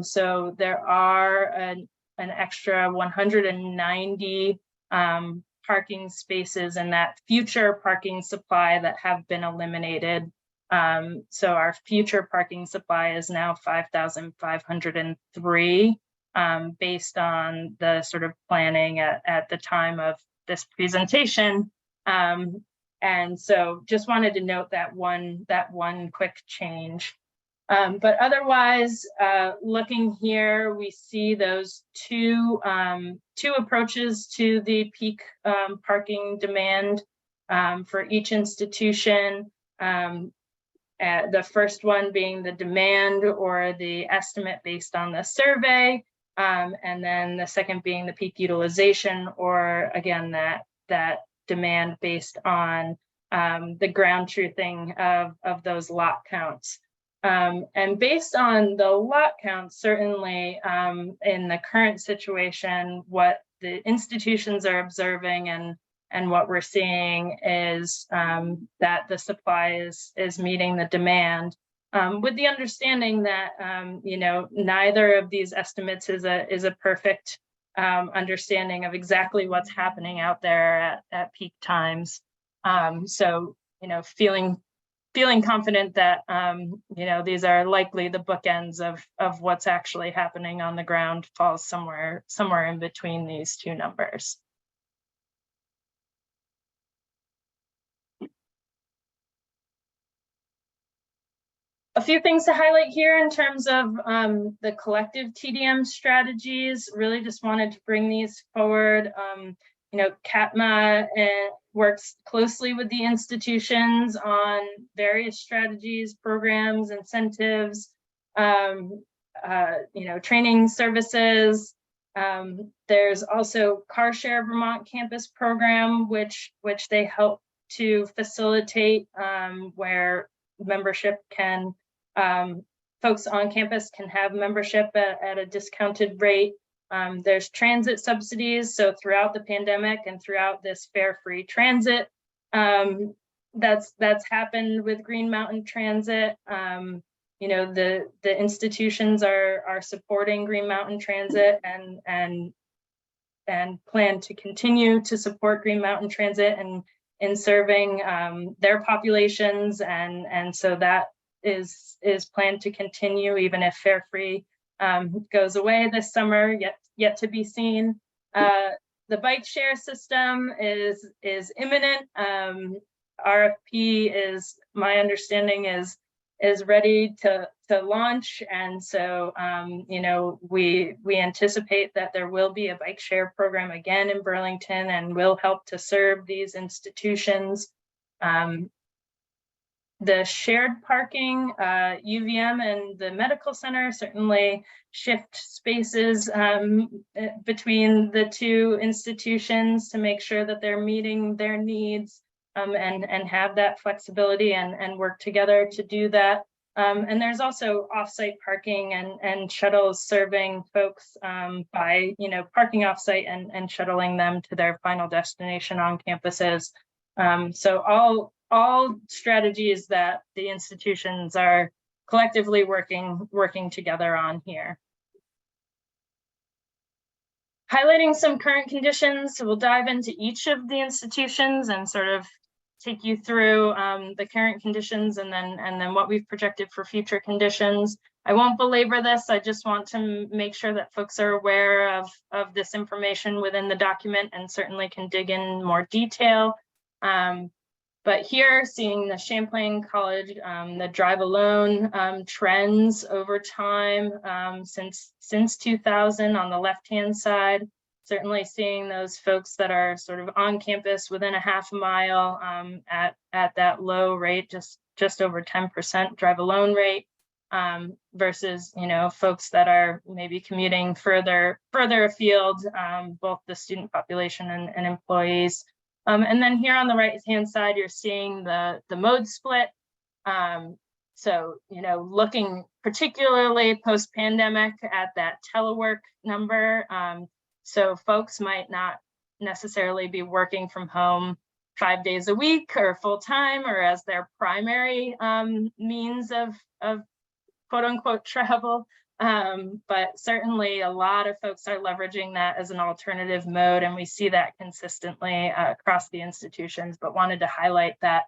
So there are an extra 190 parking spaces in that future parking supply that have been eliminated. So our future parking supply is now 5,503 based on the sort of planning at the time of this presentation. And so just wanted to note that one quick change. But otherwise, looking here, we see those two approaches to the peak parking demand for each institution. The first one being the demand or the estimate based on the survey, and then the second being the peak utilization, or again, that demand based on the ground truthing of those lot counts. And based on the lot counts, certainly in the current situation, what the institutions are observing and what we're seeing is that the supply is meeting the demand, with the understanding that neither of these estimates is a perfect understanding of exactly what's happening out there at peak times. So feeling confident that these are likely the bookends of what's actually happening on the ground falls somewhere in between these two numbers. A few things to highlight here in terms of the collective TDM strategies. Really just wanted to bring these forward. CATMA works closely with the institutions on various strategies, programs, incentives, training services. There's also Car Share Vermont Campus program, which they help to facilitate, where membership can, folks on campus can have membership at a discounted rate. There's transit subsidies. So throughout the pandemic and throughout this fare-free transit, that's happened with Green Mountain Transit. The institutions are supporting Green Mountain Transit and plan to continue to support Green Mountain Transit and in serving their populations, and so that is planned to continue even if fare-free goes away this summer, yet to be seen. The bike share system is imminent. RFP is, my understanding is ready to launch, and so you know, we anticipate that there will be a bike share program again in Burlington, and will help to serve these institutions. The shared parking, UVM and the medical center certainly shift spaces between the two institutions to make sure that they're meeting their needs, and have that flexibility and work together to do that. And there's also offsite parking and shuttles serving folks by, you know, parking offsite and shuttling them to their final destination on campuses. So all strategies that the institutions are collectively working together on here. Highlighting some current conditions, so we'll dive into each of the institutions and sort of take you through the current conditions and then what we've projected for future conditions. I won't belabor this. I just want to make sure that folks are aware of this information within the document and certainly can dig in more detail. But here, seeing the Champlain College, the drive alone trends over time since 2000 on the left-hand side. Certainly seeing those folks that are sort of on campus within a half a mile at that low rate, just over 10% drive alone rate, versus, you know, folks that are maybe commuting further afield, both the student population and employees. And then here on the right-hand side, you're seeing the mode split. So, you know, looking particularly post-pandemic at that telework number. So folks might not necessarily be working from home 5 days a week or full-time or as their primary means of quote unquote travel. But certainly a lot of folks are leveraging that as an alternative mode, and we see that consistently across the institutions, but wanted to highlight that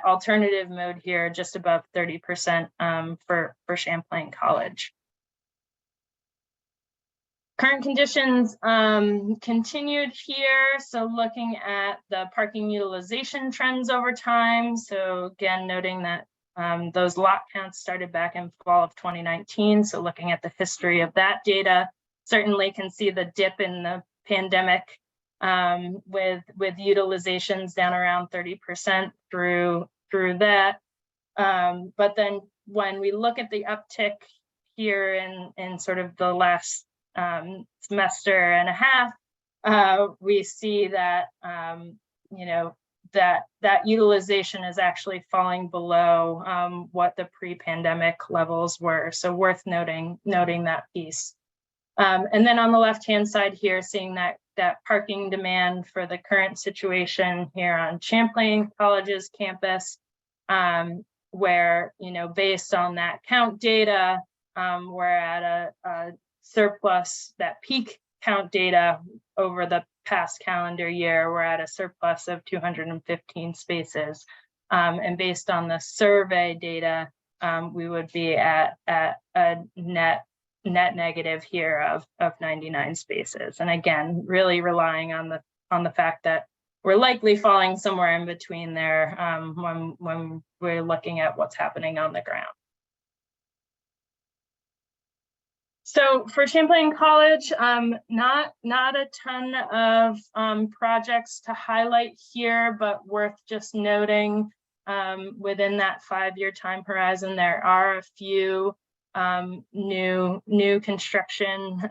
alternative mode here, just above 30% for Champlain College. Current conditions continued here. So looking at the parking utilization trends over time. So again, noting that those lot counts started back in fall of 2019. So looking at the history of that data, certainly can see the dip in the pandemic with utilizations down around 30% through that. But then when we look at the uptick here in sort of the last semester and a half, we see that you know, that utilization is actually falling below what the pre-pandemic levels were. So worth noting that piece. And then on the left-hand side here, seeing that parking demand for the current situation here on Champlain College's campus, where, you know, based on that count data, we're at a surplus, that peak count data over the past calendar year, we're at a surplus of 215 spaces. And based on the survey data, we would be at a net negative here of 99 spaces. And again, really relying on the fact that we're likely falling somewhere in between there when we're looking at what's happening on the ground. So for Champlain College, not a ton of projects to highlight here, but worth just noting within that 5-year time horizon, there are a few new construction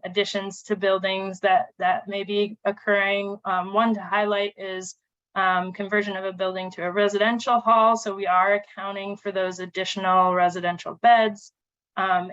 additions to buildings that may be occurring. One to highlight is conversion of a building to a residential hall. So we are accounting for those additional residential beds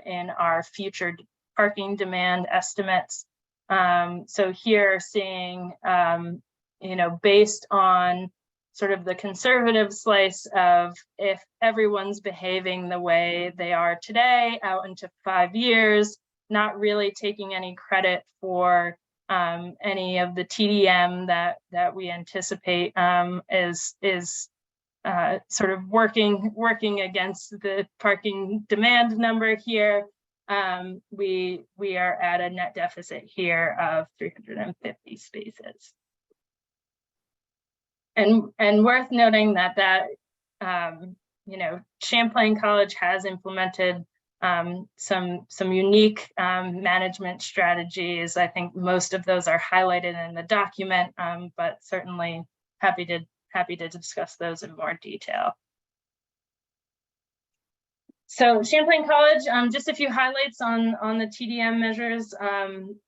in our future parking demand estimates. So here seeing, you know, based on sort of the conservative slice of if everyone's behaving the way they are today out into 5 years, not really taking any credit for any of the TDM that we anticipate is sort of working against the parking demand number here. we are at a net deficit here of 350 spaces. And worth noting that Champlain College has implemented some unique management strategies. I think most of those are highlighted in the document, but certainly happy to discuss those in more detail. So Champlain College, just a few highlights on the TDM measures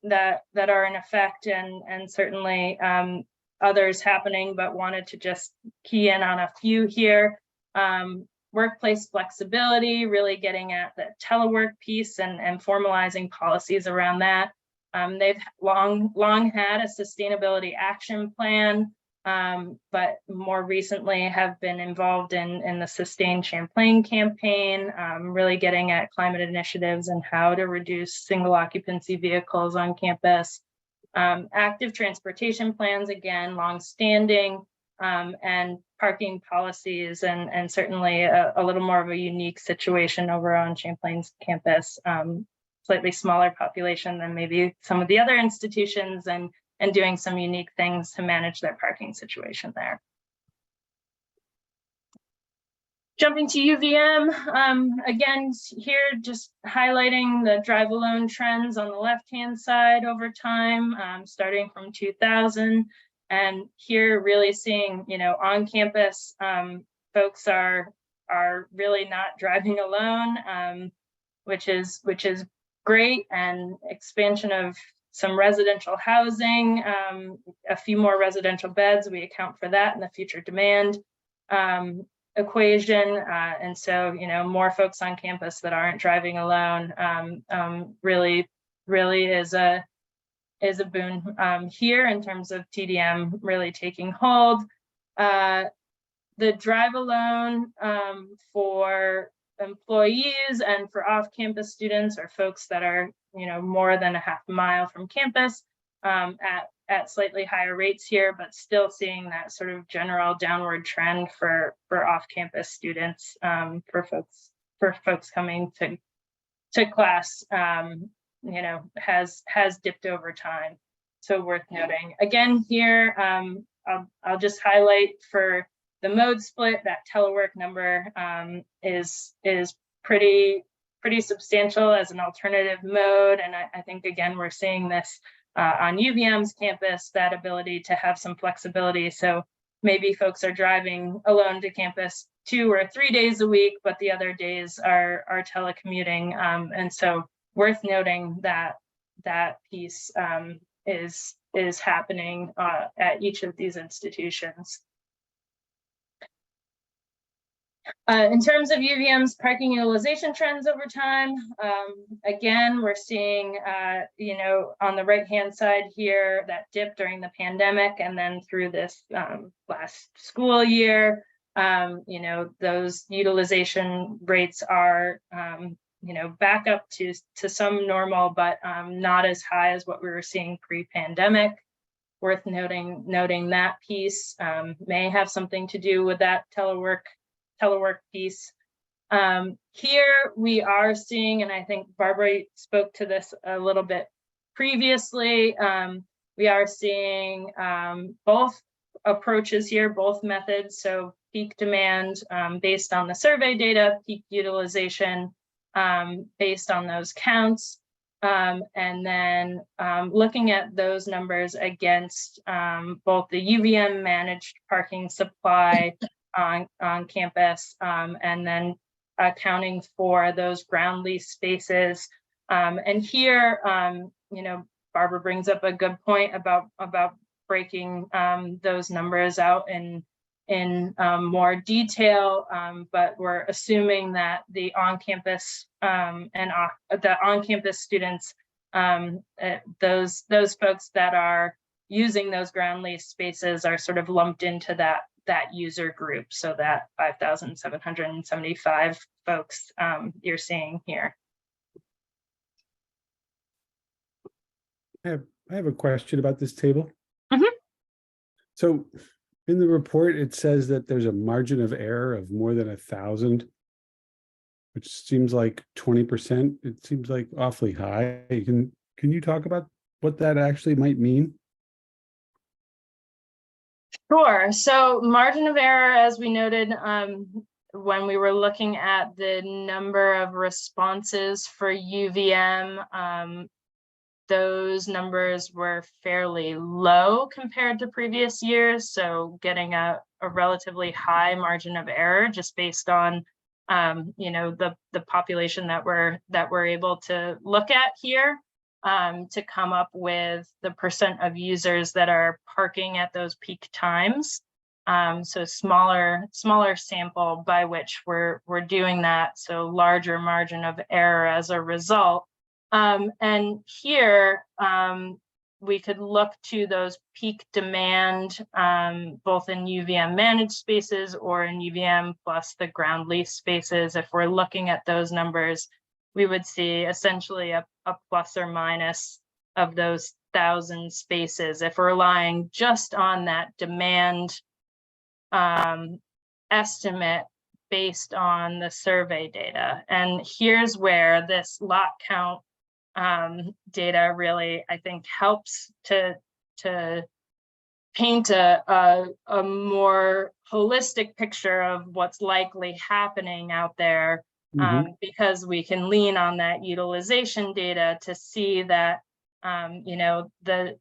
that are in effect, and certainly others happening, but wanted to just key in on a few here. Workplace flexibility, really getting at the telework piece and formalizing policies around that. They've long had a sustainability action plan, but more recently have been involved in the Sustain Champlain campaign, really getting at climate initiatives and how to reduce single occupancy vehicles on campus. Active transportation plans, again, longstanding, and parking policies, and certainly a little more of a unique situation over on Champlain's campus, slightly smaller population than maybe some of the other institutions, and doing some unique things to manage their parking situation there. Jumping to UVM, again, here just highlighting the drive alone trends on the left-hand side over time, starting from 2000. And here really seeing, on campus, folks are really not driving alone, which is great, and expansion of some residential housing, a few more residential beds. We account for that in the future demand equation. And so, more folks on campus that aren't driving alone really is a boon here in terms of TDM really taking hold. The drive alone for employees and for off-campus students, or folks that are more than a half mile from campus, at slightly higher rates here, but still seeing that sort of general downward trend for off-campus students, for folks coming to class, has dipped over time. So worth noting. Again here, I'll just highlight for the mode split, that telework number is pretty substantial as an alternative mode. And I think, again, we're seeing this on UVM's campus, that ability to have some flexibility. So maybe folks are driving alone to campus 2 or 3 days a week, but the other days are telecommuting. And so worth noting that piece is happening at each of these institutions. In terms of UVM's parking utilization trends over time, again, we're seeing, on the right-hand side here, that dip during the pandemic, and then through this last school year, those utilization rates are, back up to some normal, but not as high as what we were seeing pre-pandemic. Worth noting that piece may have something to do with that telework piece. Here we are seeing, and I think Barbara spoke to this a little bit previously, we are seeing both approaches here, both methods. So peak demand based on the survey data, peak utilization based on those counts, and then looking at those numbers against both the UVM managed parking supply on campus, and then accounting for those ground lease spaces. And here, Barbara brings up a good point about breaking those numbers out in more detail, but we're assuming that the on-campus and the on-campus students, those folks that are using those ground lease spaces are sort of lumped into that user group, so that 5,775 folks you're seeing here. I have a question about this table. Mm-hmm. So in the report, it says that there's a margin of error of more than 1,000 which seems like 20%. It seems like awfully high. Can you talk about what that actually might mean? Sure. So margin of error, as we noted, when we were looking at the number of responses for UVM, those numbers were fairly low compared to previous years. So getting a relatively high margin of error just based on the population that we're able to look at here, to come up with the percent of users that are parking at those peak times. So smaller sample by which we're doing that, so larger margin of error as a result. And here we could look to those peak demand, both in UVM managed spaces or in UVM plus the ground lease spaces. If we're looking at those numbers, we would see essentially a plus or minus of those 1,000 spaces if we're relying just on that demand estimate based on the survey data. And here's where this lot count data really, I think, helps to paint a more holistic picture of what's likely happening out there, because we can lean on that utilization data to see that the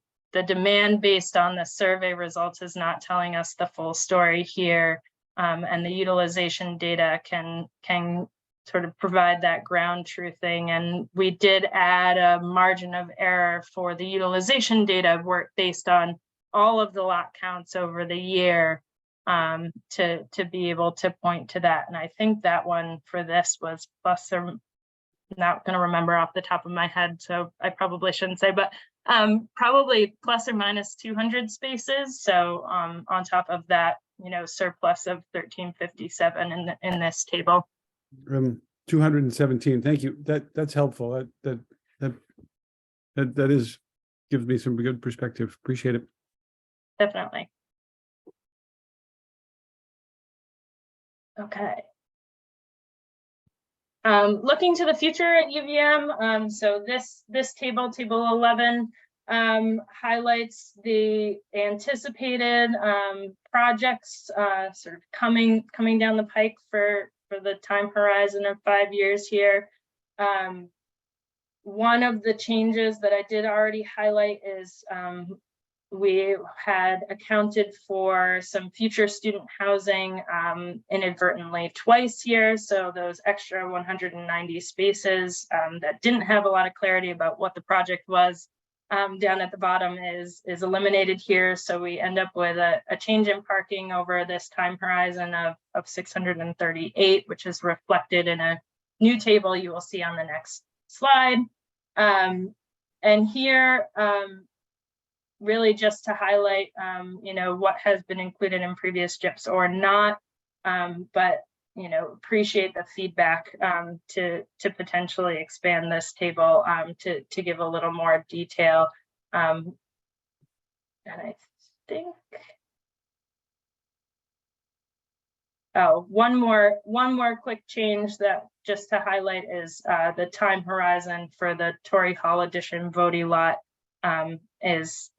demand based on the survey results is not telling us the full story here, and the utilization data can sort of provide that ground truthing. And we did add a margin of error for the utilization data work based on all of the lot counts over the year, to be able to point to that. And I think that one for this was plus, or not going to remember off the top of my head, so I probably shouldn't say, but probably plus or minus 200 spaces. So on top of that, surplus of 1357 in this table. 217. Thank you. That's helpful. That gives me some good perspective. Appreciate it. Definitely. Okay. Looking to the future at UVM, so this table 11, highlights the anticipated projects sort of coming down the pike for the time horizon of 5 years here. One of the changes that I did already highlight is we had accounted for some future student housing inadvertently twice here. So those extra 190 spaces that didn't have a lot of clarity about what the project was, down at the bottom is eliminated here. So we end up with a change in parking over this time horizon of 638, which is reflected in a new table you will see on the next slide. And here, really just to highlight, what has been included in previous JIPs or not, but appreciate the feedback to potentially expand this table to give a little more detail. And I think, one more quick change that just to highlight is the time horizon for the Torrey Hall Edition Voti lot is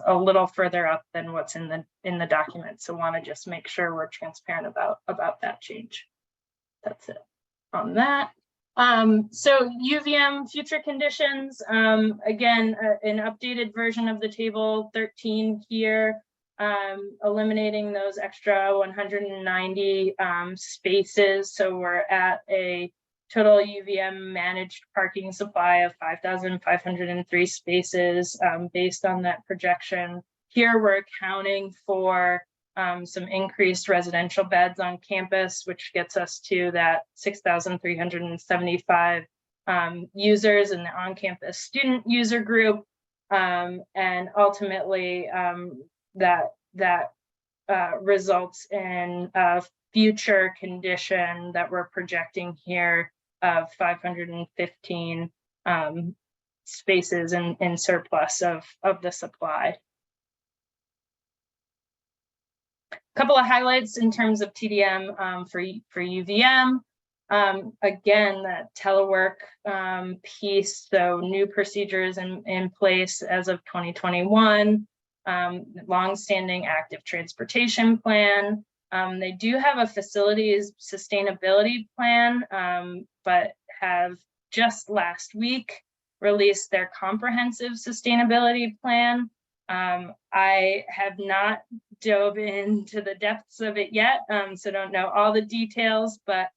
a little further up than what's in the document. So want to just make sure we're transparent about that change. That's it on that. So UVM future conditions, again, an updated version of the table 13 here, eliminating those extra 190 spaces. So we're at a total UVM managed parking supply of 5,503 spaces based on that projection. Here we're accounting for some increased residential beds on campus, which gets us to that 6,375 users in the on-campus student user group. And ultimately that results in a future condition that we're projecting here of 515 spaces in surplus of the supply. Couple of highlights in terms of TDM for UVM. Again, that telework piece, so new procedures in place as of 2021, longstanding active transportation plan. They do have a facilities sustainability plan, but have just last week released their comprehensive sustainability plan. I have not dove into the depths of it yet, so don't know all the details, but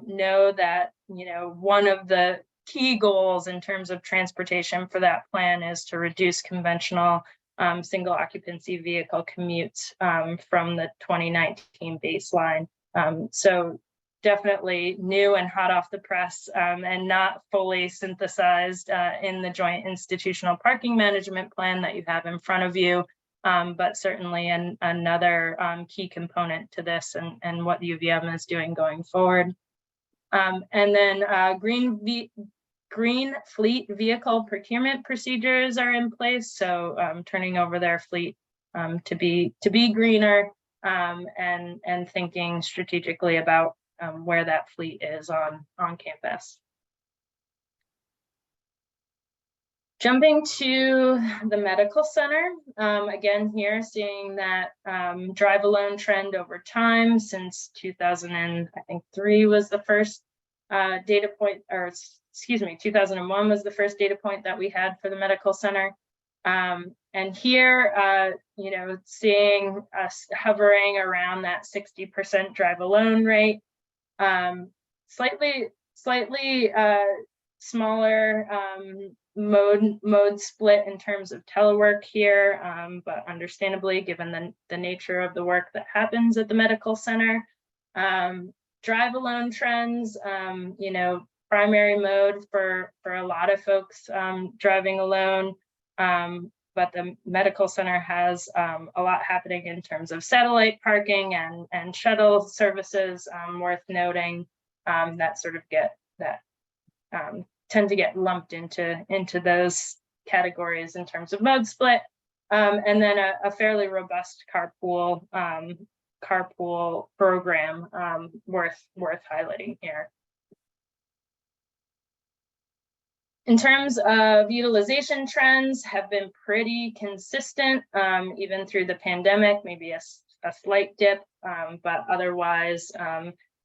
know that, you know, one of the key goals in terms of transportation for that plan is to reduce conventional single occupancy vehicle commutes from the 2019 baseline. So definitely new and hot off the press, and not fully synthesized in the joint institutional parking management plan that you have in front of you, but certainly another key component to this and what UVM is doing going forward. And then green fleet vehicle procurement procedures are in place, so turning over their fleet to be greener, and thinking strategically about where that fleet is on campus. Jumping to the medical center, again here seeing that drive alone trend over time since 2003 was the first data point, or excuse me, 2001 was the first data point that we had for the medical center. And here, you know, seeing us hovering around that 60% drive alone rate, slightly smaller mode split in terms of telework here, but understandably given the nature of the work that happens at the medical center. Drive alone trends, you know, primary mode for a lot of folks driving alone, but the medical center has a lot happening in terms of satellite parking and shuttle services, worth noting, that sort of tend to get lumped into those categories in terms of mode split, and then a fairly robust carpool program worth highlighting here. In terms of utilization trends, have been pretty consistent even through the pandemic, maybe a slight dip, but otherwise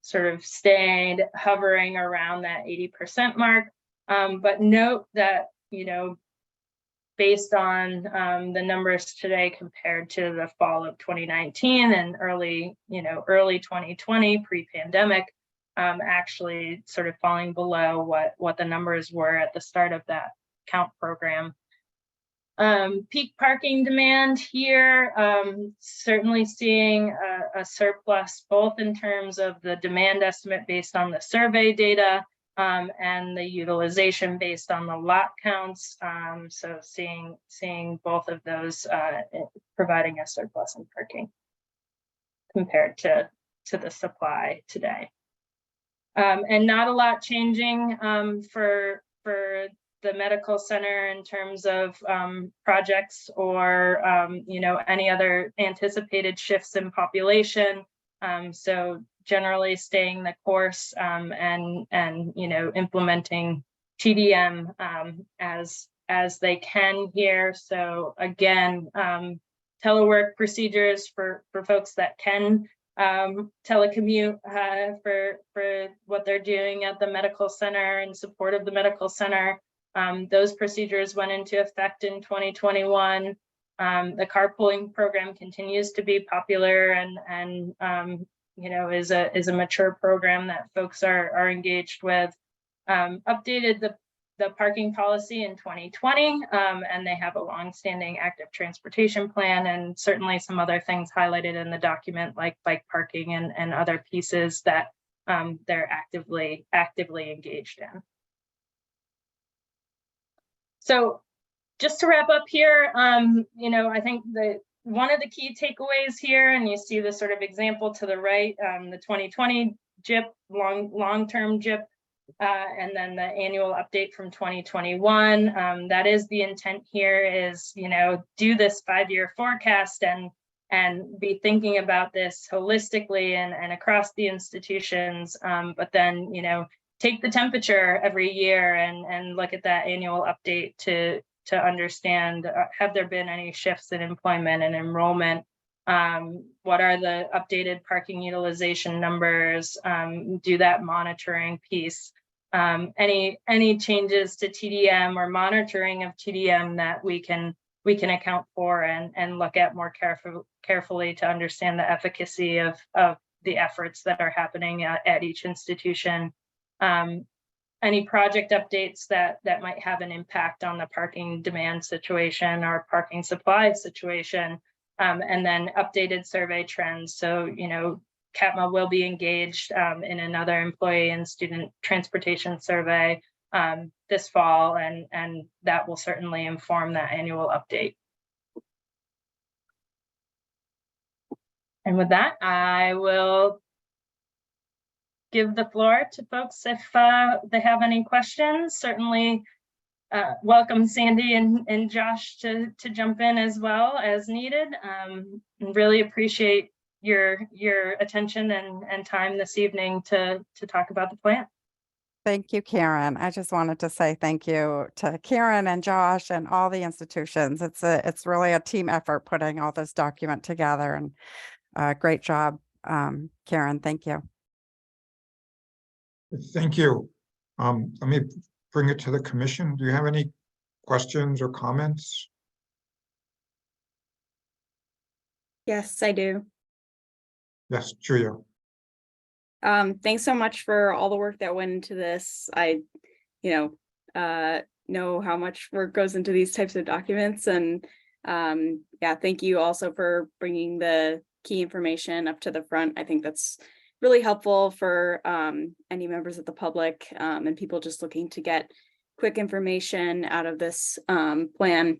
sort of stayed hovering around that 80% mark. But note that, you know, based on the numbers today compared to the fall of 2019 and early 2020 pre-pandemic, actually sort of falling below what the numbers were at the start of that count program. Peak parking demand here, certainly seeing a surplus both in terms of the demand estimate based on the survey data, and the utilization based on the lot counts. So seeing both of those providing a surplus in parking compared to the supply today. And not a lot changing for the medical center in terms of projects or you know, any other anticipated shifts in population. So generally staying the course, and you know, implementing TDM as they can here. So again, telework procedures for folks that can telecommute for what they're doing at the medical center in support of the medical center. Those procedures went into effect in 2021. The carpooling program continues to be popular and you know, is a mature program that folks are engaged with. Updated the parking policy in 2020, and they have a long-standing active transportation plan, and certainly some other things highlighted in the document like bike parking and other pieces that they're actively engaged in. So just to wrap up here, you know, I think one of the key takeaways here, and you see the sort of example to the right, the 2020 JIP, long-term JIP, and then the annual update from 2021. That is the intent here is, you know, do this 5-year forecast and and be thinking about this holistically and across the institutions, but then, take the temperature every year and look at that annual update to understand, have there been any shifts in employment and enrollment? What are the updated parking utilization numbers? Do that monitoring piece. Any changes to TDM or monitoring of TDM that we can account for and look at more carefully to understand the efficacy of the efforts that are happening at each institution. Any project updates that might have an impact on the parking demand situation or parking supply situation, and then updated survey trends. So, CATMA will be engaged in another employee and student transportation survey this fall, and that will certainly inform that annual update. And with that, I will give the floor to folks if they have any questions. Certainly welcome Sandy and Josh to jump in as well as needed. Really appreciate your attention and time this evening to talk about the plan. Thank you, Karen. I just wanted to say thank you to Karen and Josh and all the institutions. It's really a team effort putting all this document together, and great job, Karen. Thank you. Thank you. Let me bring it to the commission. Do you have any questions or comments? Yes, I do. Yes, Julia. Thanks so much for all the work that went into this. I, know how much work goes into these types of documents, and yeah, thank you also for bringing the key information up to the front. I think that's really helpful for any members of the public and people just looking to get quick information out of this plan.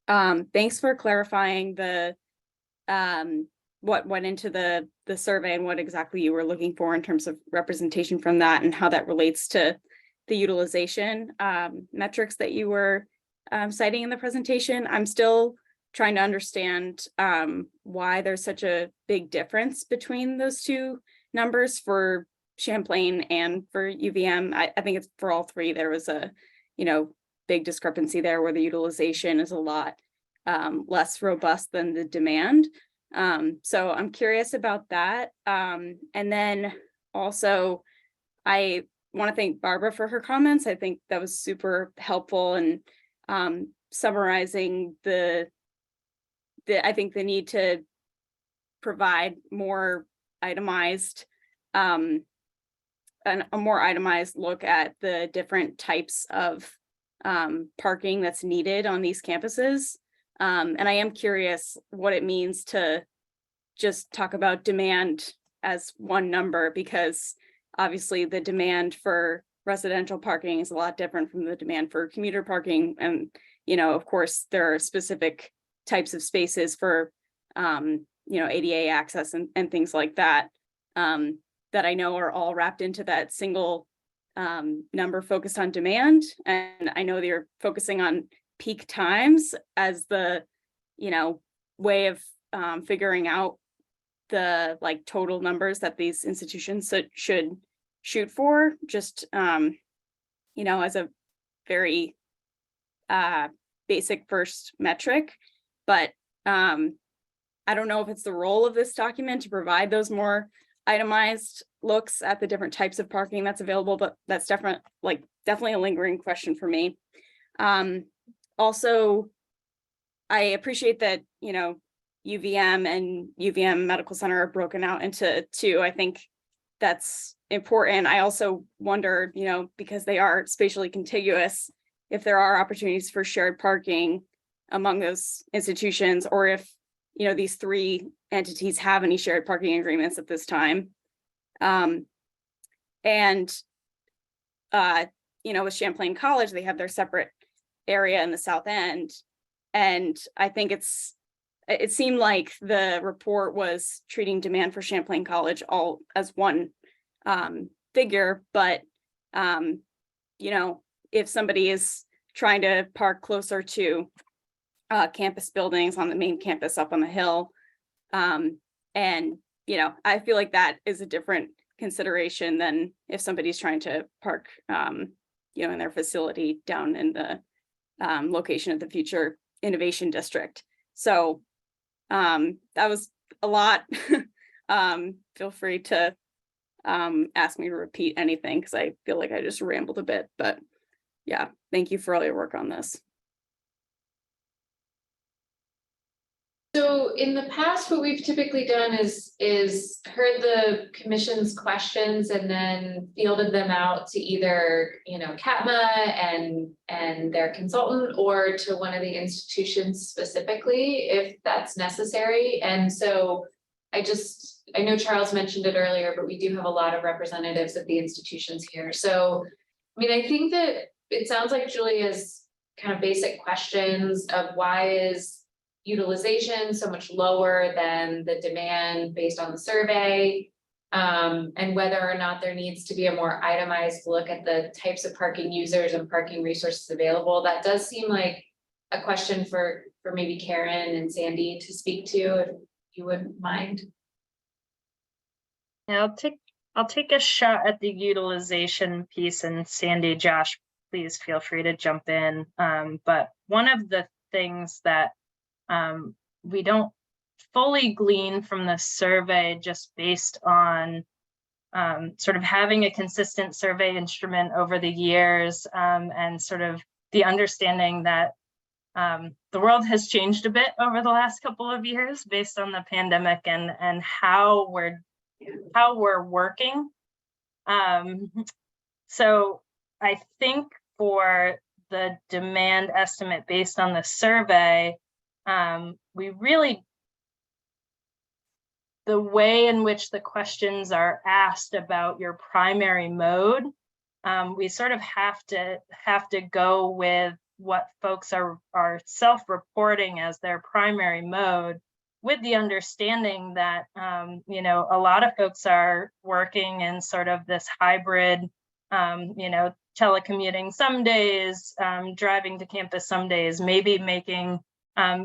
Thanks for clarifying the what went into the survey and what exactly you were looking for in terms of representation from that and how that relates to the utilization metrics that you were citing in the presentation. I'm still trying to understand why there's such a big difference between those two numbers for Champlain and for UVM. I think it's for all three. There was a, big discrepancy there where the utilization is a lot less robust than the demand. So I'm curious about that. And then also, I want to thank Barbara for her comments. I think that was super helpful in summarizing I think the need to provide more itemized, a more itemized look at the different types of parking that's needed on these campuses. And I am curious what it means to just talk about demand as one number, because obviously the demand for residential parking is a lot different from the demand for commuter parking. And, of course, there are specific types of spaces for, ADA access and things like that, that I know are all wrapped into that single number focused on demand. And I know they're focusing on peak times as the, way of figuring out the total numbers that these institutions should shoot for, just, as a very basic first metric. But I don't know if it's the role of this document to provide those more itemized looks at the different types of parking that's available, but that's definitely a lingering question for me. Also, I appreciate that, UVM and UVM Medical Center are broken out into two. I think that's important. I also wonder, because they are spatially contiguous, if there are opportunities for shared parking among those institutions, or if, these three entities have any shared parking agreements at this time. With Champlain College, they have their separate area in the South End. And I think it seemed like the report was treating demand for Champlain College all as one figure, but if somebody is trying to park closer to campus buildings on the main campus up on the hill, And, you know, I feel like that is a different consideration than if somebody's trying to park, you know, in their facility down in the location of the future innovation district. So that was a lot. Feel free to ask me to repeat anything because I feel like I just rambled a bit, but yeah, thank you for all your work on this. So in the past, what we've typically done is heard the commission's questions and then fielded them out to either, you know, CATMA and their consultant, or to one of the institutions specifically, if that's necessary. And so I know Charles mentioned it earlier, but we do have a lot of representatives of the institutions here. So, I mean, I think that it sounds like Julia's kind of basic questions of why is utilization so much lower than the demand based on the survey, and whether or not there needs to be a more itemized look at the types of parking users and parking resources available. That does seem like a question for maybe Karen and Sandy to speak to, if you wouldn't mind. Yeah, I'll take a shot at the utilization piece, and Sandy, Josh, please feel free to jump in. But one of the things that we don't fully glean from the survey just based on sort of having a consistent survey instrument over the years, and sort of the understanding that the world has changed a bit over the last couple of years based on the pandemic and how we're working. So I think for the demand estimate based on the survey, the way in which the questions are asked about your primary mode, we sort of have to go with what folks are self-reporting as their primary mode, with the understanding that you know, a lot of folks are working in sort of this hybrid, you know, telecommuting some days, driving to campus some days, maybe making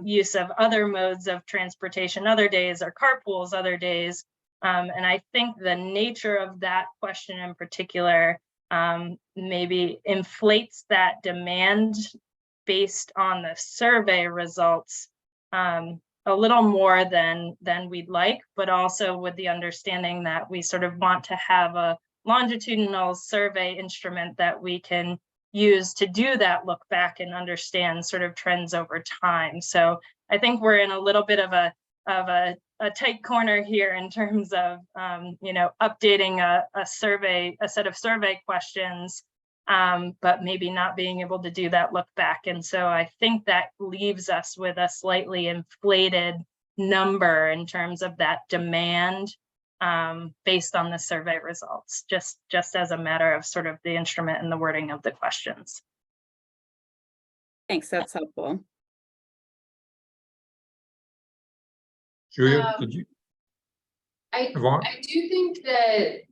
use of other modes of transportation other days, or carpools other days. And I think the nature of that question in particular maybe inflates that demand based on the survey results a little more than we'd like, but also with the understanding that we sort of want to have a longitudinal survey instrument that we can use to do that look back and understand sort of trends over time. So I think we're in a little bit of a tight corner here in terms of you know, updating a set of survey questions, but maybe not being able to do that look back. And so I think that leaves us with a slightly inflated number in terms of that demand based on the survey results, just as a matter of sort of the instrument and the wording of the questions. Thanks, that's helpful. Julia, did you? I do think that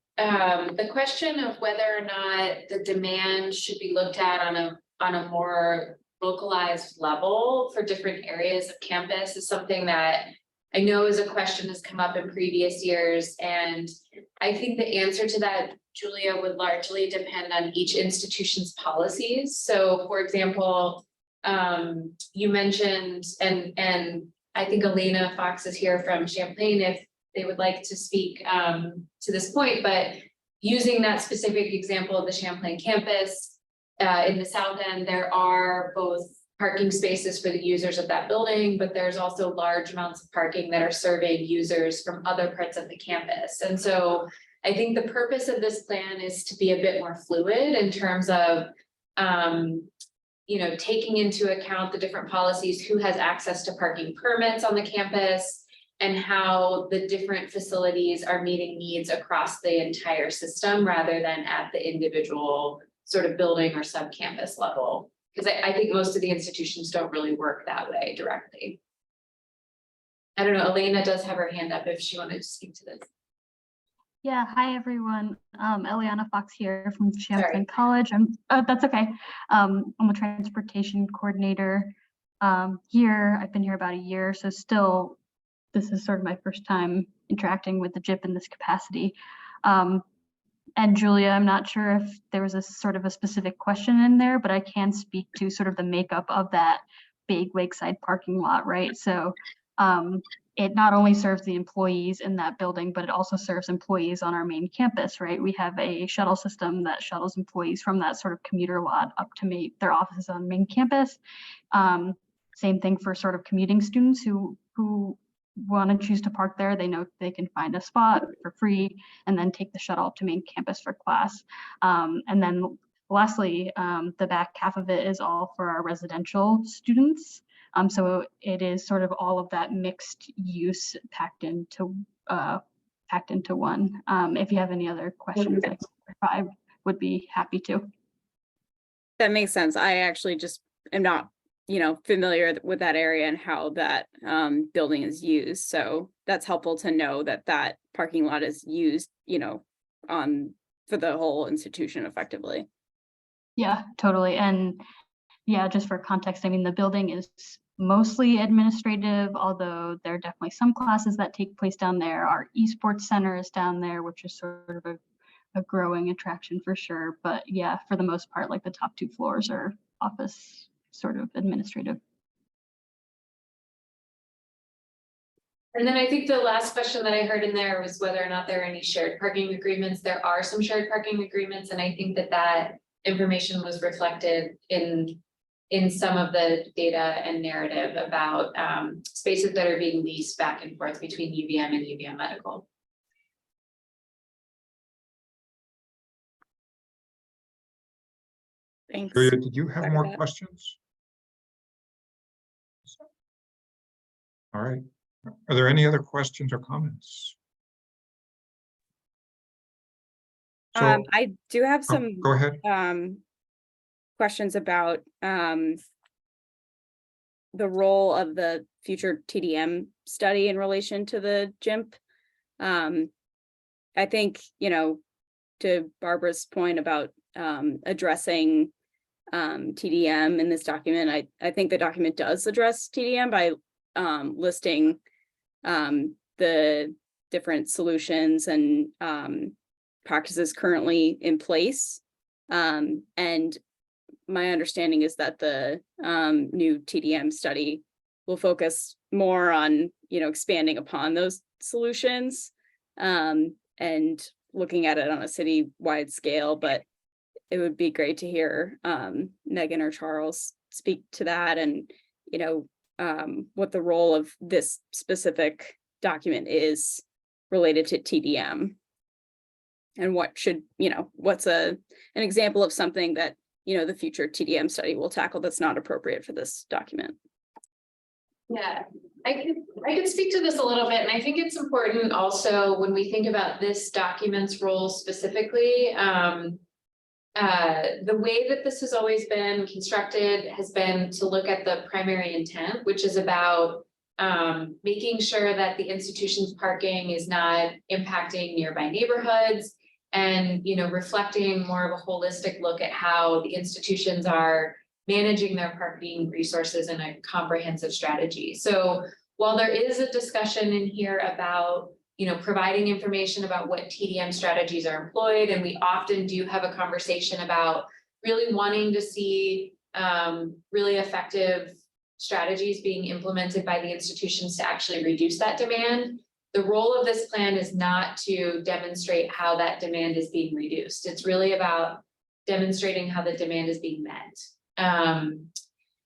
the question of whether or not the demand should be looked at on a more localized level for different areas of campus is something that I know is a question has come up in previous years. And I think the answer to that, Julia, would largely depend on each institution's policies. So for example, you mentioned, and I think Elena Fox is here from Champlain if they would like to speak to this point, but using that specific example of the Champlain campus, in the South End, there are both parking spaces for the users of that building, but there's also large amounts of parking that are serving users from other parts of the campus. And so I think the purpose of this plan is to be a bit more fluid in terms of, you know, taking into account the different policies, who has access to parking permits on the campus, and how the different facilities are meeting needs across the entire system rather than at the individual sort of building or sub-campus level. Because I think most of the institutions don't really work that way directly. I don't know, Elena does have her hand up if she wanted to speak to this. Yeah, hi everyone. Eliana Fox here from Champlain College. That's okay. I'm a transportation coordinator here. I've been here about a year, so still this is sort of my first time interacting with the JIP in this capacity. And Julia, I'm not sure if there was a sort of a specific question in there, but I can speak to sort of the makeup of that big lakeside parking lot, right? So it not only serves the employees in that building, but it also serves employees on our main campus, right? We have a shuttle system that shuttles employees from that sort of commuter lot up to meet their offices on main campus. Same thing for sort of commuting students who want to choose to park there. They know they can find a spot for free and then take the shuttle up to main campus for class. And then lastly, the back half of it is all for our residential students. So it is sort of all of that mixed use packed into one. If you have any other questions, I would be happy to. That makes sense. I actually just am not, familiar with that area and how that building is used. So that's helpful to know that that parking lot is used, for the whole institution effectively. Yeah, totally. And yeah, just for context, I mean, the building is mostly administrative, although there are definitely some classes that take place down there. Our esports center is down there, which is sort of a growing attraction for sure. But yeah, for the most part, like the top 2 floors are office sort of administrative. And then I think the last question that I heard in there was whether or not there are any shared parking agreements. There are some shared parking agreements, and I think that information was reflected in some of the data and narrative about spaces that are being leased back and forth between UVM and UVM Medical. Thanks. Julia, did you have Sorry more about that. questions? All right. Are there any other questions or comments? So, I do have some go ahead. questions about the role of the future TDM study in relation to the JIMP. I think, to Barbara's point about addressing TDM in this document, I think the document does address TDM by listing the different solutions and practices currently in place. And my understanding is that the new TDM study will focus more on, expanding upon those solutions and looking at it on a city-wide scale. But it would be great to hear Megan or Charles speak to that and, what the role of this specific document is related to TDM. And what should, what's an example of something that, the future TDM study will tackle that's not appropriate for this document. Yeah, I could speak to this a little bit, and I think it's important also when we think about this document's role specifically. The way that this has always been constructed has been to look at the primary intent, which is about making sure that the institution's parking is not impacting nearby neighborhoods, and reflecting more of a holistic look at how the institutions are managing their parking resources in a comprehensive strategy. So while there is a discussion in here about providing information about what TDM strategies are employed, and we often do have a conversation about really wanting to see really effective strategies being implemented by the institutions to actually reduce that demand. The role of this plan is not to demonstrate how that demand is being reduced. It's really about demonstrating how the demand is being met.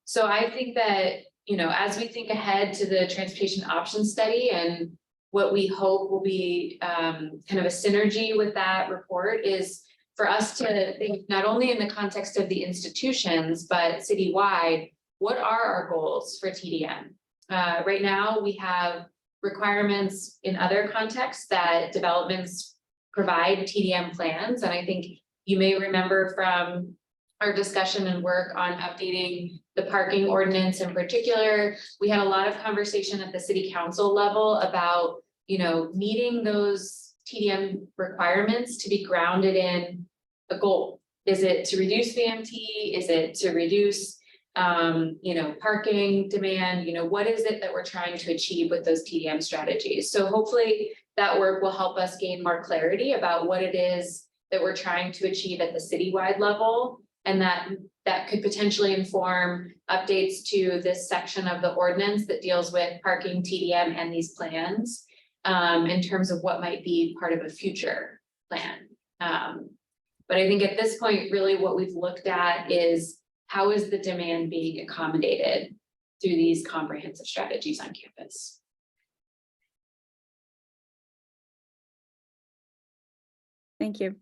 So I think that, as we think ahead to the transportation options study, and what we hope will be kind of a synergy with that report, is for us to think not only in the context of the institutions, but citywide, what are our goals for TDM? Right now, we have requirements in other contexts that developments provide TDM plans. And I think you may remember from our discussion and work on updating the parking ordinance in particular, we had a lot of conversation at the city council level about, needing those TDM requirements to be grounded in a goal. Is it to reduce VMT? Is it to reduce parking demand, what is it that we're trying to achieve with those TDM strategies? So hopefully that work will help us gain more clarity about what it is that we're trying to achieve at the citywide level. And that could potentially inform updates to this section of the ordinance that deals with parking, TDM, and these plans in terms of what might be part of a future plan. But I think at this point, really what we've looked at is how is the demand being accommodated through these comprehensive strategies on campus? Thank you.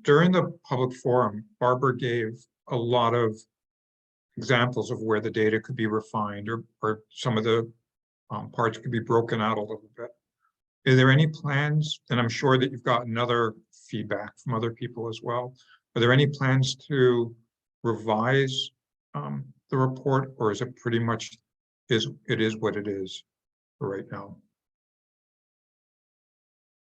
During the public forum, Barbara gave a lot of examples of where the data could be refined or some of the parts could be broken out a little bit. Are there any plans, and I'm sure that you've gotten other feedback from other people as well, are there any plans to revise the report, or is it pretty much it is what it is for right now?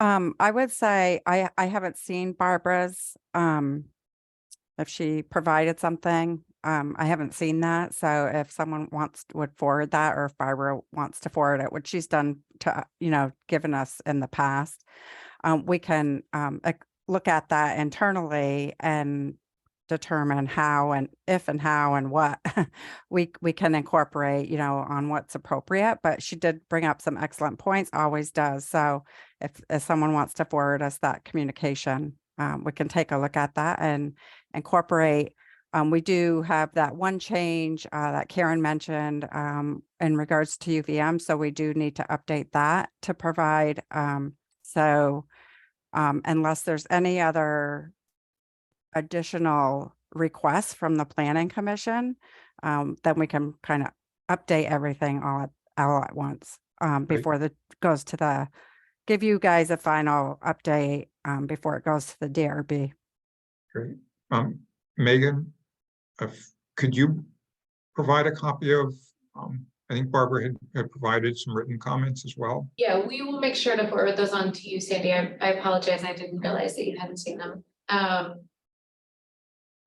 I wowould say I haven't seen Barbara's, if she provided something, I haven't seen that. So if someone would forward that, or if Barbara wants to forward it, which she's done to, given us in the past, we can look at that internally and determine how and if and how and what we can incorporate, on what's appropriate. But she did bring up some excellent points, always does. So if someone wants to forward us that communication, we can take a look at that and incorporate. We do have that one change that Karen mentioned in regards to UVM. So we do need to update that to provide. Unless there's any other additional requests from the Planning Commission, then we can kind of update everything all at once before it goes to give you guys a final update before it goes to the DRB. Great. Megan, could you provide a copy of, I think Barbara had provided some written comments as well. Yeah, we will make sure to forward those on to you, Sandy. I apologize. I didn't realize that you hadn't seen them.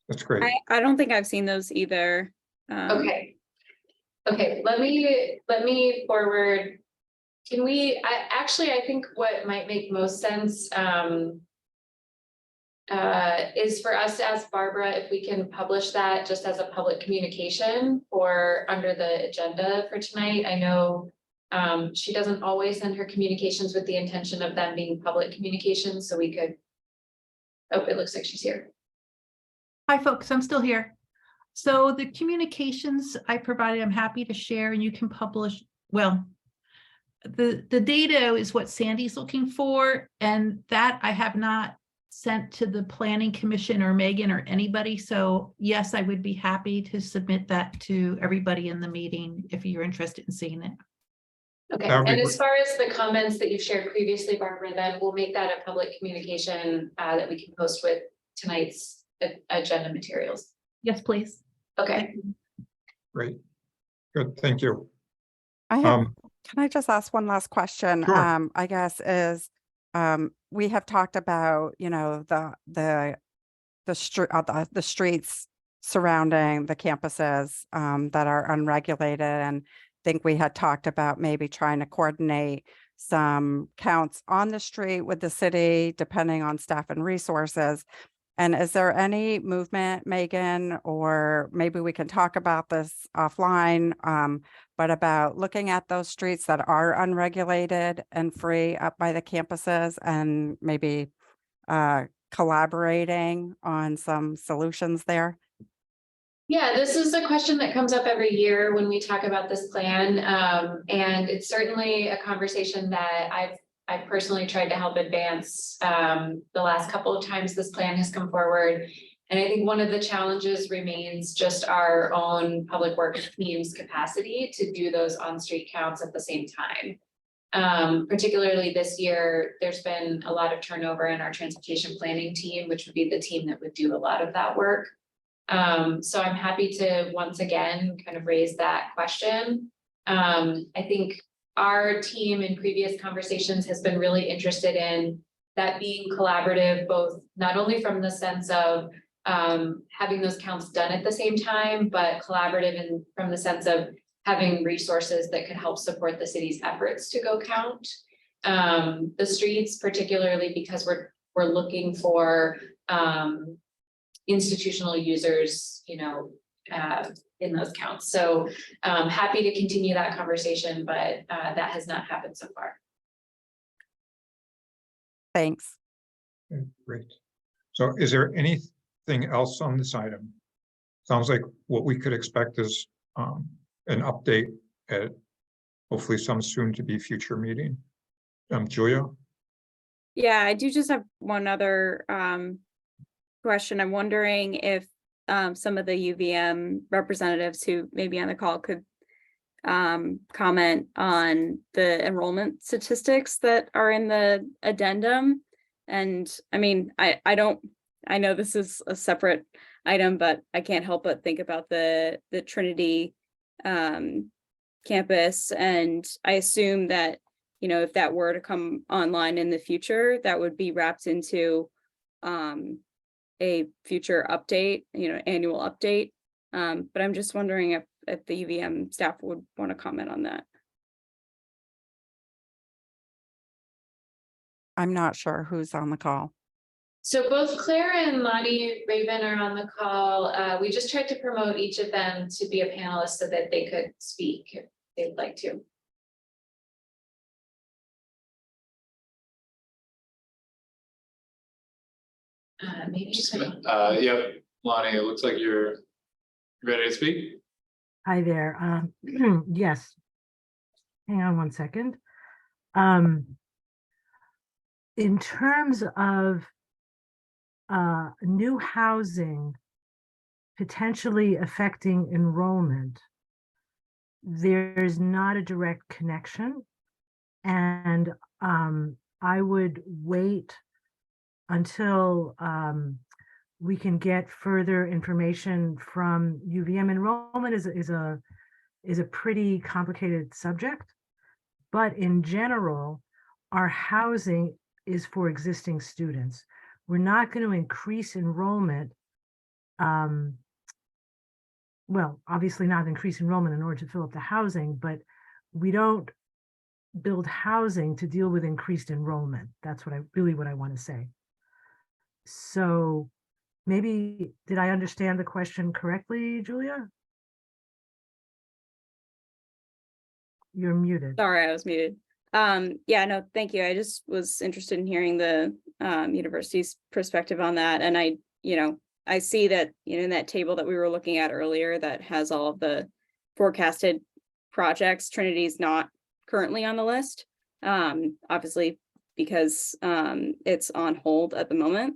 That's great. I don't think I've seen those either. Okay. Let me forward. Can we, I think what might make most sense is for us to ask Barbara if we can publish that just as a public communication or under the agenda for tonight. I know she doesn't always send her communications with the intention of them being public communications, so we could, it looks like she's here. Hi, folks, I'm still here. So the communications I provided, I'm happy to share, and you can publish, well, the data is what Sandy's looking for, and that I have not sent to the Planning Commission or Megan or anybody. So yes, I would be happy to submit that to everybody in the meeting if you're interested in seeing it. Okay, and as far as the comments that you've shared previously, Barbara, then we'll make that a public communication that we can post with tonight's agenda materials. Yes, please. Okay. Great. Good, thank you. Can I just ask one last question? Sure. I guess is we have talked about, the streets surrounding the campuses that are unregulated, and think we had talked about maybe trying to coordinate some counts on the street with the city, depending on staff and resources. And is there any movement, Megan, or maybe we can talk about this offline, but about looking at those streets that are unregulated and free up by the campuses and maybe collaborating on some solutions there? Yeah, this is a question that comes up every year when we talk about this plan. And it's certainly a conversation that I've personally tried to help advance the last couple of times this plan has come forward. And I think one of the challenges remains just our own public works team's capacity to do those on-street counts at the same time. Particularly this year, there's been a lot of turnover in our transportation planning team, which would be the team that would do a lot of that work. So I'm happy to once again kind of raise that question. I think our team in previous conversations has been really interested in that being collaborative, both not only from the sense of having those counts done at the same time, but collaborative and from the sense of having resources that could help support the city's efforts to go count the streets, particularly because we're looking for institutional users, you know, in those counts. So happy to continue that conversation, but that has not happened so far. Thanks. Okay, great. So is there anything else on this item? Sounds like what we could expect is an update at hopefully some soon to be future meeting. Julia? Yeah, I do just have one other question. I'm wondering if some of the UVM representatives who may be on the call could comment on the enrollment statistics that are in the addendum. And I mean, I know this is a separate item, but I can't help but think about the Trinity campus. And I assume that, you know, if that were to come online in the future, that would be wrapped into a future update, you know, annual update. But I'm just wondering if the UVM staff would want to comment on that. I'm not sure who's on the call. So both Claire and Lonnie Raven are on the call. We just tried to promote each of them to be a panelist so that they could speak if they'd like to. Maybe just Yep, Lonnie, it looks like you're ready to speak. Hi there. Yes. Hang on one second. In terms of new housing potentially affecting enrollment, there's not a direct connection. And I would wait until we can get further information from UVM. Enrollment is a pretty complicated subject, but in general, our housing is for existing students. We're not going to increase enrollment. Well, obviously not increase enrollment in order to fill up the housing, but we don't build housing to deal with increased enrollment. That's what I want to say. So maybe, did I understand the question correctly, Julia? You're muted. Sorry, I was muted. Yeah, no, thank you. I just was interested in hearing the university's perspective on that. And I see that, in that table that we were looking at earlier that has all of the forecasted projects, Trinity's not currently on the list, obviously because it's on hold at the moment.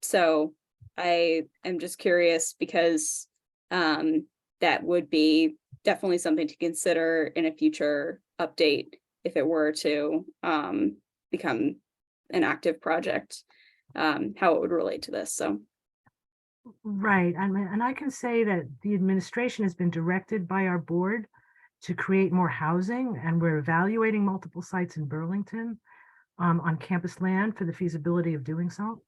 So I am just curious because that would be definitely something to consider in a future update if it were to become an active project, how it would relate to this. So right, and I can say that the administration has been directed by our board to create more housing, and we're evaluating multiple sites in Burlington on campus land for the feasibility of doing so.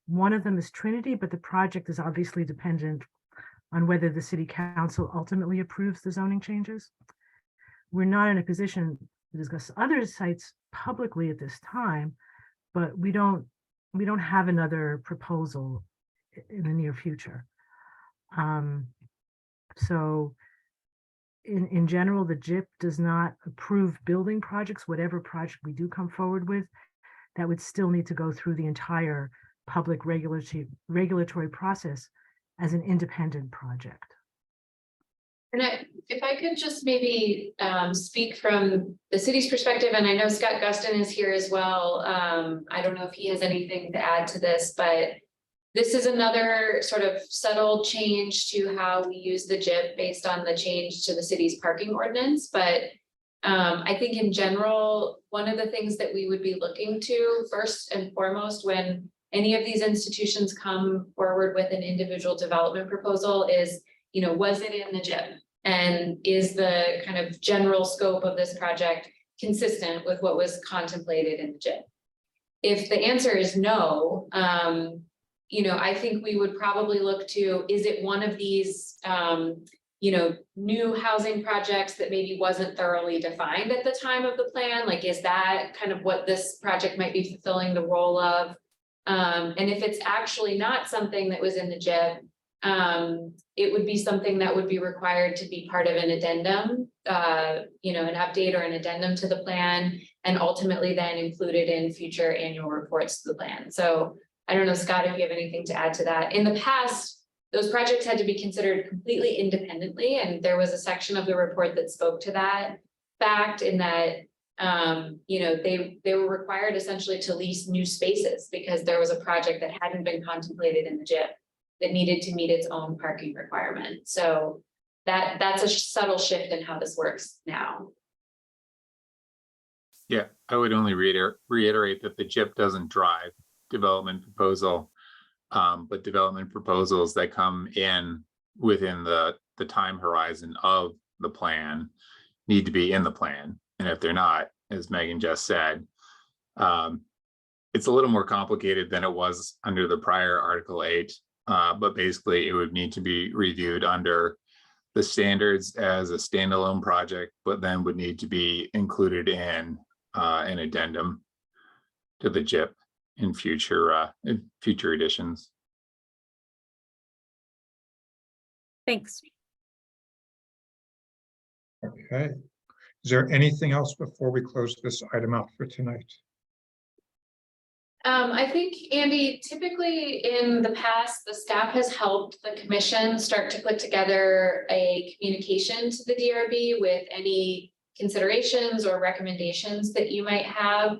One of them is Trinity, but the project is obviously dependent on whether the city council ultimately approves the zoning changes. We're not in a position to discuss other sites publicly at this time, but we don't have another proposal in the near future. So in general, the JIP does not approve building projects. Whatever project we do come forward with, that would still need to go through the entire public regulatory process as an independent project. And if I could just maybe speak from the city's perspective, and I know Scott Gustin is here as well. I don't know if he has anything to add to this, but this is another sort of subtle change to how we use the JIP based on the change to the city's parking ordinance. But I think in general, one of the things that we would be looking to first and foremost when any of these institutions come forward with an individual development proposal is, was it in the JIP? And is the kind of general scope of this project consistent with what was contemplated in the JIP? If the answer is no, I think we would probably look to, is it one of these, new housing projects that maybe wasn't thoroughly defined at the time of the plan? Like, is that kind of what this project might be fulfilling the role of? And if it's actually not something that was in the JIP, it would be something that would be required to be part of an addendum, an update or an addendum to the plan, and ultimately then included in future annual reports to the plan. So I don't know, Scott, if you have anything to add to that. In the past, those projects had to be considered completely independently, and there was a section of the report that spoke to that fact, in that they were required essentially to lease new spaces because there was a project that hadn't been contemplated in the JIP that needed to meet its own parking requirement. So that's a subtle shift in how this works now. Yeah, I would only reiterate that the JIP doesn't drive development proposal, but development proposals that come in within the time horizon of the plan need to be in the plan. And if they're not, as Megan just said, it's a little more complicated than it was under the prior Article 8, but basically it would need to be reviewed under the standards as a standalone project, but then would need to be included in an addendum to the JIP in future editions. Thanks. Okay. Is there anything else before we close this item out for tonight? I think, Andy, typically in the past, the staff has helped the commission start to put together a communication to the DRB with any considerations or recommendations that you might have.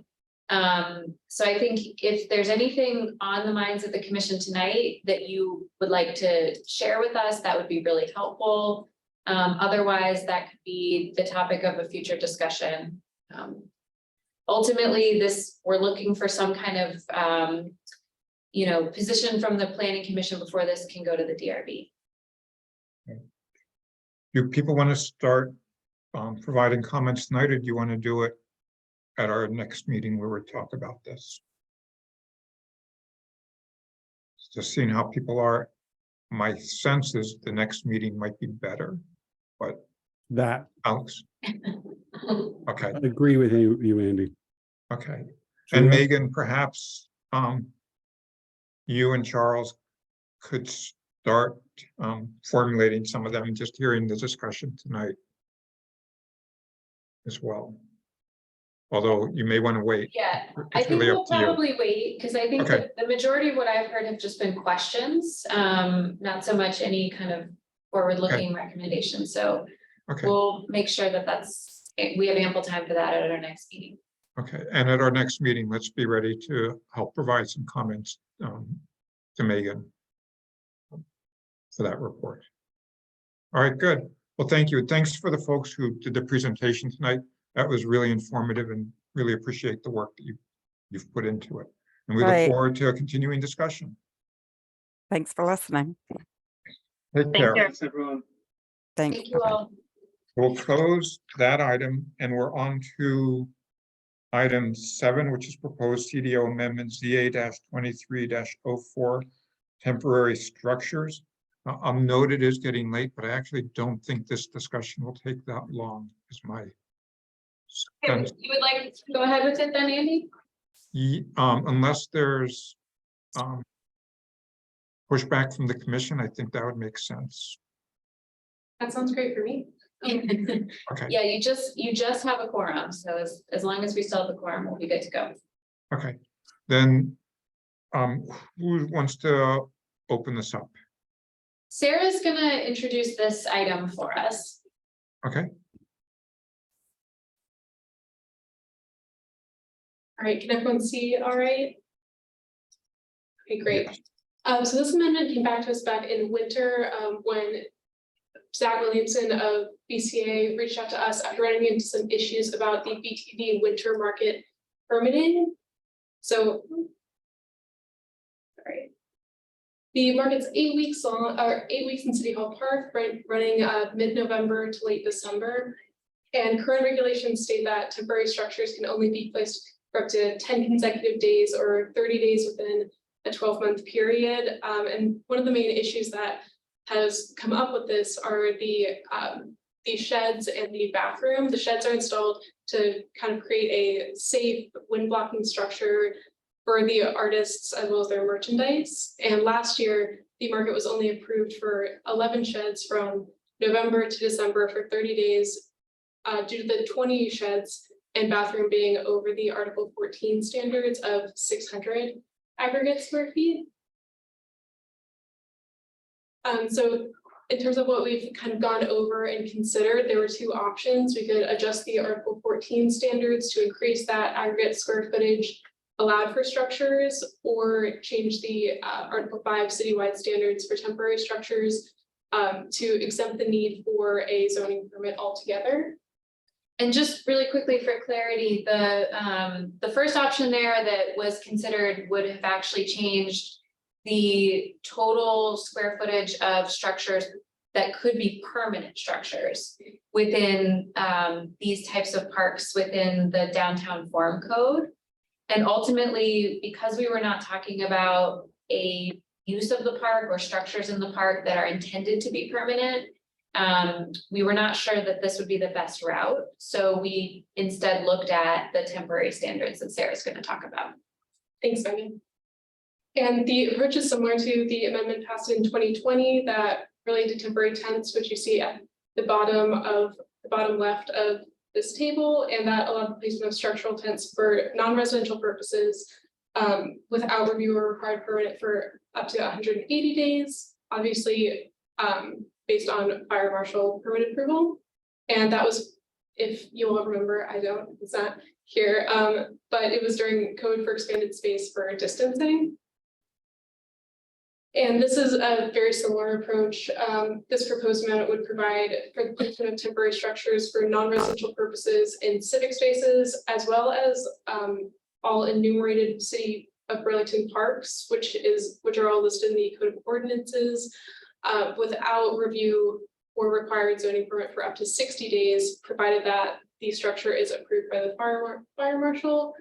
So I think if there's anything on the minds of the commission tonight that you would like to share with us, that would be really helpful. Otherwise, that could be the topic of a future discussion. Ultimately, we're looking for some kind of, position from the planning commission before this can go to the DRB. Do people want to start providing comments tonight, or do you want to do it at our next meeting where we talk about this? Just seeing how people are. My sense is the next meeting might be better, but Alex. Okay. I agree with you, Andy. Okay. Sure. And Megan, perhaps you and Charles could start formulating some of them and just hearing the discussion tonight as well. Although you may want to wait. Yeah, I It's think really we'll up to you. probably wait, because I think Okay. the majority of what I've heard have just been questions, not so much any kind of forward-looking recommendations. So Okay. we'll make sure that we have ample time for that at our next meeting. Okay, and at our next meeting, let's be ready to help provide some comments to Megan for that report. All right, good. Well, thank you. Thanks for the folks who did the presentation tonight. That was really informative, and really appreciate the work that you've put into it. And we look forward to a continuing discussion. Thanks for listening. Take care. Thanks, everyone. Thanks. Thank you Bye-bye. all. We'll close that item, and we're on to item 7, which is proposed CDO amendment ZA-23-04, temporary structures. I'll note it is getting late, but I actually don't think this discussion will take that long, is my sense. You would like to go ahead with it then, Andy? Unless there's pushback from the commission, I think that would make sense. That sounds great for me. Okay. Yeah, you just have a quorum, so as long as we still have the quorum, we'll be good to go. Okay, then who wants to open this up? Sarah's gonna introduce this item for us. Okay. All right, can everyone see all right? Okay, great. So this amendment came back to us back in winter when Zach Williamson of BCA reached out to us after running into some issues about the BTD winter market permitting. So, all right. The market's 8 weeks long, or 8 weeks in City Hall Park, running mid-November to late December. And current regulations state that temporary structures can only be placed for up to 10 consecutive days or 30 days within a 12-month period. And one of the main issues that has come up with this are the sheds and the bathroom. The sheds are installed to kind of create a safe wind blocking structure for the artists as well as their merchandise. And last year, the market was only approved for 11 sheds from November to December for 30 days due to the 20 sheds and bathroom being over the Article 14 standards of 600 aggregate square feet. So in terms of what we've kind of gone over and considered, there were two options. We could adjust the Article 14 standards to increase that aggregate square footage allowed for structures, or change the Article 5 citywide standards for temporary structures to exempt the need for a zoning permit altogether. And just really quickly for clarity, the first option there that was considered would have actually changed the total square footage of structures that could be permanent structures within these types of parks within the downtown form code. And ultimately, because we were not talking about a use of the park or structures in the park that are intended to be permanent, we were not sure that this would be the best route. So we instead looked at the temporary standards that Sarah's going to talk about. Thanks, Megan. And the approach is similar to the amendment passed in 2020 that related to temporary tents, which you see at the bottom left of this table, and that allowed the placement of structural tents for non-residential purposes without review or required permit for up to 180 days, obviously based on fire marshal permit approval. And that was, if you all remember, I don't, it's not here, but it was during code for expanded space for distancing. And this is a very similar approach. This proposed amendment would provide for the placement of temporary structures for non-residential purposes in civic spaces, as well as all enumerated City of Burlington parks, which are all listed in the Code of Ordinances, without review or required zoning permit for up to 60 days, provided that the structure is approved by the fire marshal.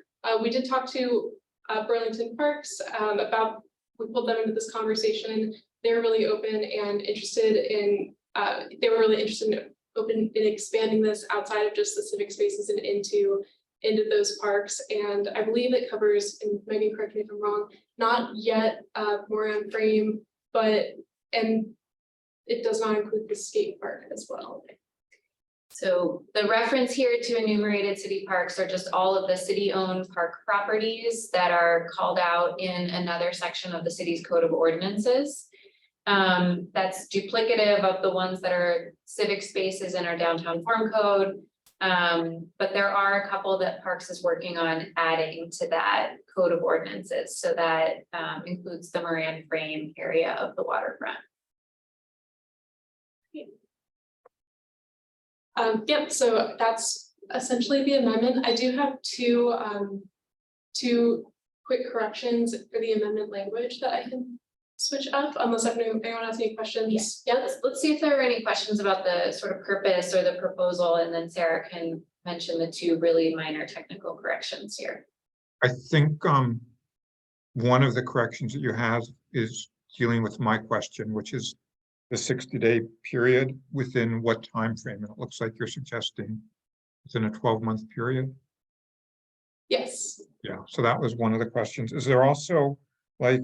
We did talk to Burlington Parks about. We pulled them into this conversation. They're really open and interested in, they were really interested in expanding this outside of just the civic spaces and into those parks. And I believe it covers, and Megan, correct me if I'm wrong, not yet Moran Frame, and it does not include the skate park as well. So the reference here to enumerated city parks are just all of the city-owned park properties that are called out in another section of the city's Code of Ordinances. That's duplicative of the ones that are civic spaces in our downtown form code. But there are a couple that Parks is working on adding to that Code of Ordinances. So that includes the Moran Frame area of the waterfront. Yep, so that's essentially the amendment. I do have two quick corrections for the amendment language that I can switch up, unless anyone has any questions. Yeah, let's see if there are any questions about the sort of purpose or the proposal, and then Sarah can mention the two really minor technical corrections here. I think one of the corrections that you have is dealing with my question, which is the 60-day period within what time frame? And it looks like you're suggesting within a 12-month period. Yes. Yeah, so that was one of the questions. Is there also like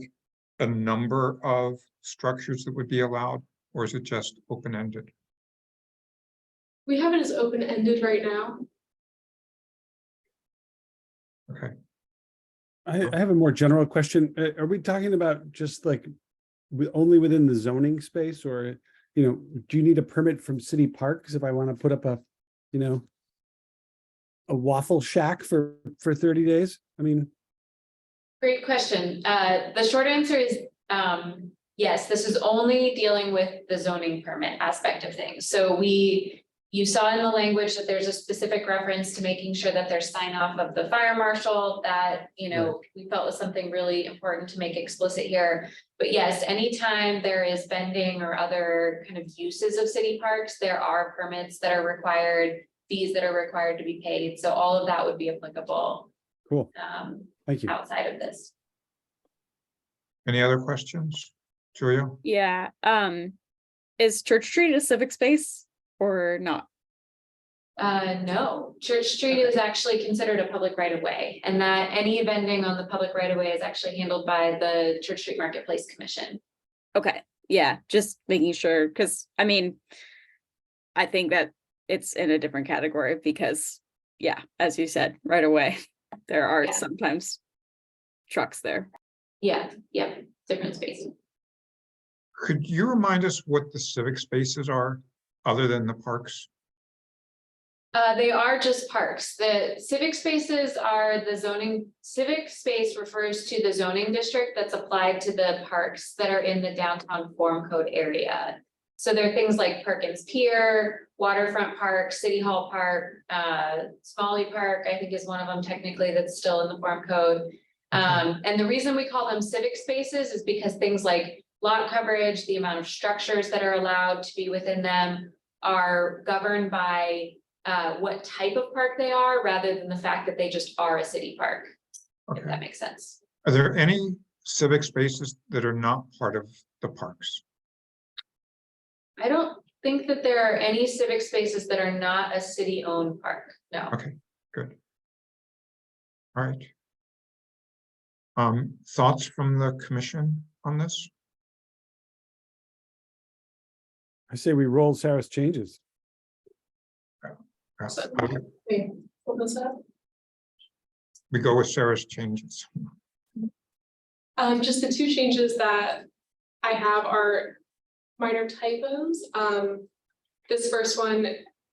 a number of structures that would be allowed, or is it just open-ended? We have it as open-ended right now. Okay. I have a more general question. Are we talking about just like only within the zoning space, or, you know, do you need a permit from city parks if I want to put up a, you know, a waffle shack for 30 days? I mean, great question. The short answer is yes, this is only dealing with the zoning permit aspect of things. So you saw in the language that there's a specific reference to making sure that there's sign off of the fire marshal that, you know, we felt was something really important to make explicit here. But yes, anytime there is vending or other kind of uses of city parks, there are permits that are required, fees that are required to be paid. So all of that would be applicable. Cool. Thank you. Outside of this. Any other questions? Julia? Yeah, is Church Street a civic space or not? No, Church Street is actually considered a public right of way, and that any vending on the public right of way is actually handled by the Church Street Marketplace Commission. Okay, yeah, just making sure, because I mean, I think that it's in a different category because, yeah, as you said, right away, there are Yeah. sometimes trucks there. Yeah, different space. Could you remind us what the civic spaces are, other than the parks? They are just parks. The civic spaces are the zoning, civic space refers to the zoning district that's applied to the parks that are in the downtown Forum Code area. So there are things like Perkins Pier, Waterfront Park, City Hall Park, Smalley Park, I think is one of them technically that's still in the Forum Code. And the reason we call them civic spaces is because things like lot coverage, the amount of structures that are allowed to be within them are governed by what type of park they are, rather than the fact that they just are a city park, if Okay. that makes sense. Are there any civic spaces that are not part of the parks? I don't think that there are any civic spaces that are not a city-owned park, no. Okay, good. All right. Thoughts from the commission on this? I say we roll Sarah's changes. Wait, what was that? We go with Sarah's changes. Just the two changes that I have are minor typos. This first one,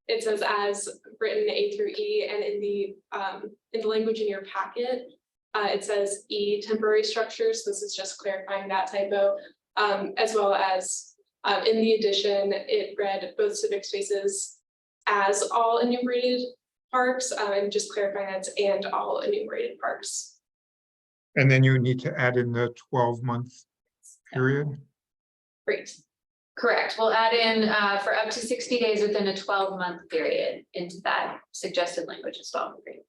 it says as written A through E, and in the language in your packet, it says E temporary structures. This is just clarifying that typo, as well as in the addition, it read both civic spaces as all enumerated parks, and just clarifying that's and all enumerated parks. And then you need to add in the 12-month period. Great. Correct. We'll add in for up to 60 days within a 12-month period into that suggested language as well. Great.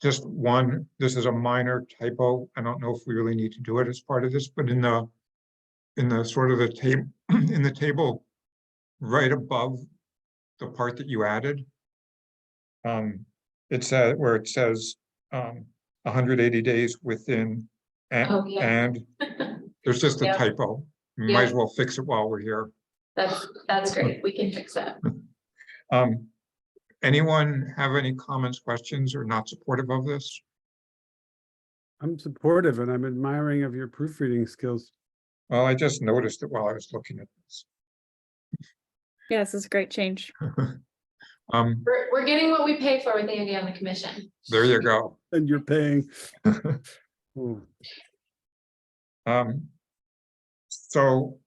Just one, this is a minor typo. I don't know if we really need to do it as part of this, but in the sort of the table, in the table right above the part that you added, it said where it says 180 days within and there's just a typo. We might as well fix it while we're here. That's great. We can fix that. Anyone have any comments, questions, or not supportive of this? I'm supportive and I'm admiring of your proofreading skills. Well, I just noticed it while I was looking at this. Yeah, this is a great change. We're getting what we pay for with Andy on the commission. There you go. And you're paying. Ooh. So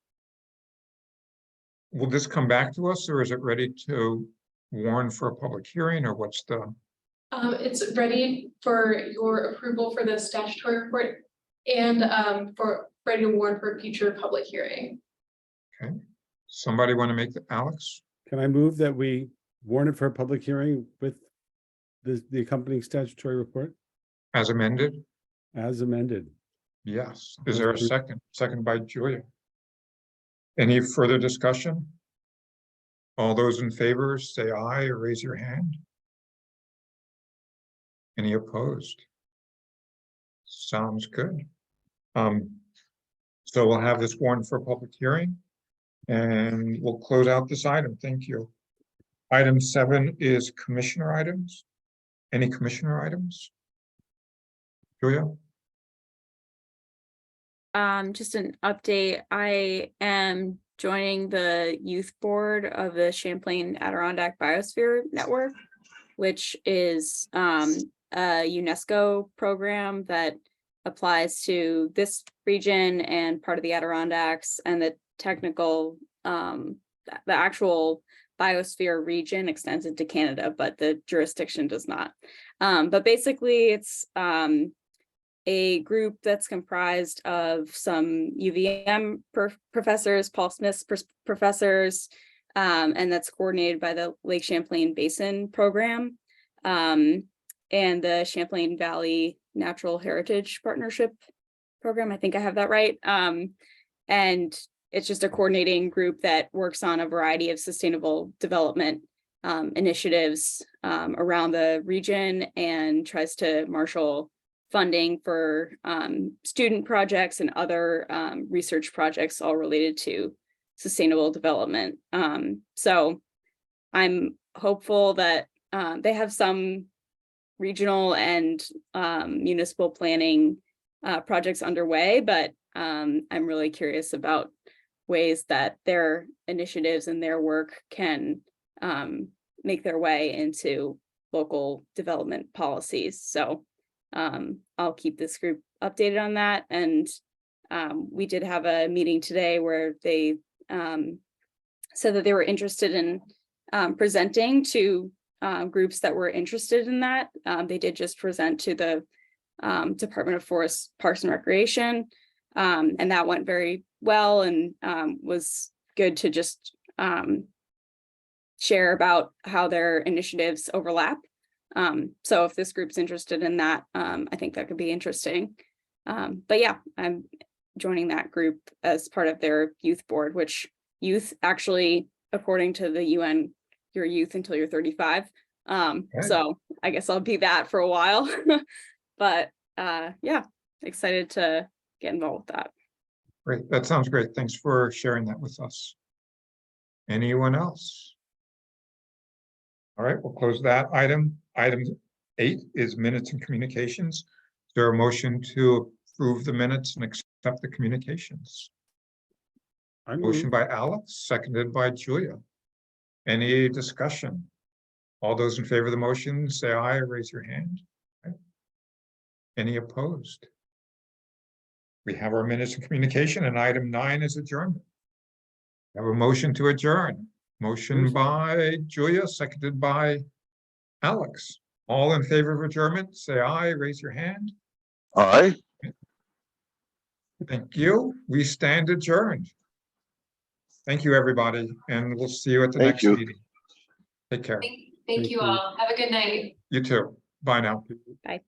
will this come back to us, or is it ready to warn for a public hearing, or what's the? It's ready for your approval for the statutory report and for ready to warn for a future public hearing. Okay, somebody want to make the Alex? Can I move that we warn it for a public hearing with the accompanying statutory report As amended? as amended? Yes. Is there a second? Second by Julia. Any further discussion? All those in favor, say aye or raise your hand. Any opposed? Sounds good. So we'll have this warned for a public hearing and we'll close out this item. Thank you. Item 7 is commissioner items. Any commissioner items? Julia? Just an update. I am joining the youth board of the Champlain Adirondack Biosphere Network, which is a UNESCO program that applies to this region and part of the Adirondacks, and the technical, the actual biosphere region extends into Canada, but the jurisdiction does not. But basically it's a group that's comprised of some UVM professors, Paul Smith's professors, and that's coordinated by the Lake Champlain Basin Program and the Champlain Valley Natural Heritage Partnership program. I think I have that right. And it's just a coordinating group that works on a variety of sustainable development initiatives around the region and tries to marshal funding for student projects and other research projects all related to sustainable development. So I'm hopeful that they have some regional and municipal planning projects underway, but I'm really curious about ways that their initiatives and their work can make their way into local development policies. So I'll keep this group updated on that. And we did have a meeting today where they said that they were interested in presenting to groups that were interested in that. They did just present to the Department of Forest, Parks and Recreation, and that went very well and was good to just share about how their initiatives overlap. So if this group's interested in that, I think that could be interesting. But yeah, I'm joining that group as part of their youth board, which youth actually, according to the UN, you're youth until you're 35. So I guess I'll be that for a while. But yeah, excited to get involved with that. Great, that sounds great. Thanks for sharing that with us. Anyone else? All right, we'll close that item. Item 8 is minutes and communications. Is there a motion to approve the minutes and accept the communications? Motion by Alex, seconded by Julia. Any discussion? All those in favor of the motion, say aye or raise your hand. Any opposed? We have our minutes and communication, and item 9 is adjournment. We have a motion to adjourn. Motion by Julia, seconded by Alex. All in favor of adjournment, say aye, raise your hand. Aye. Thank you. We stand adjourned. Thank you, everybody, and we'll see you at the next meeting. Take care. Thank you all. Have a good night. You too. Bye now. Bye.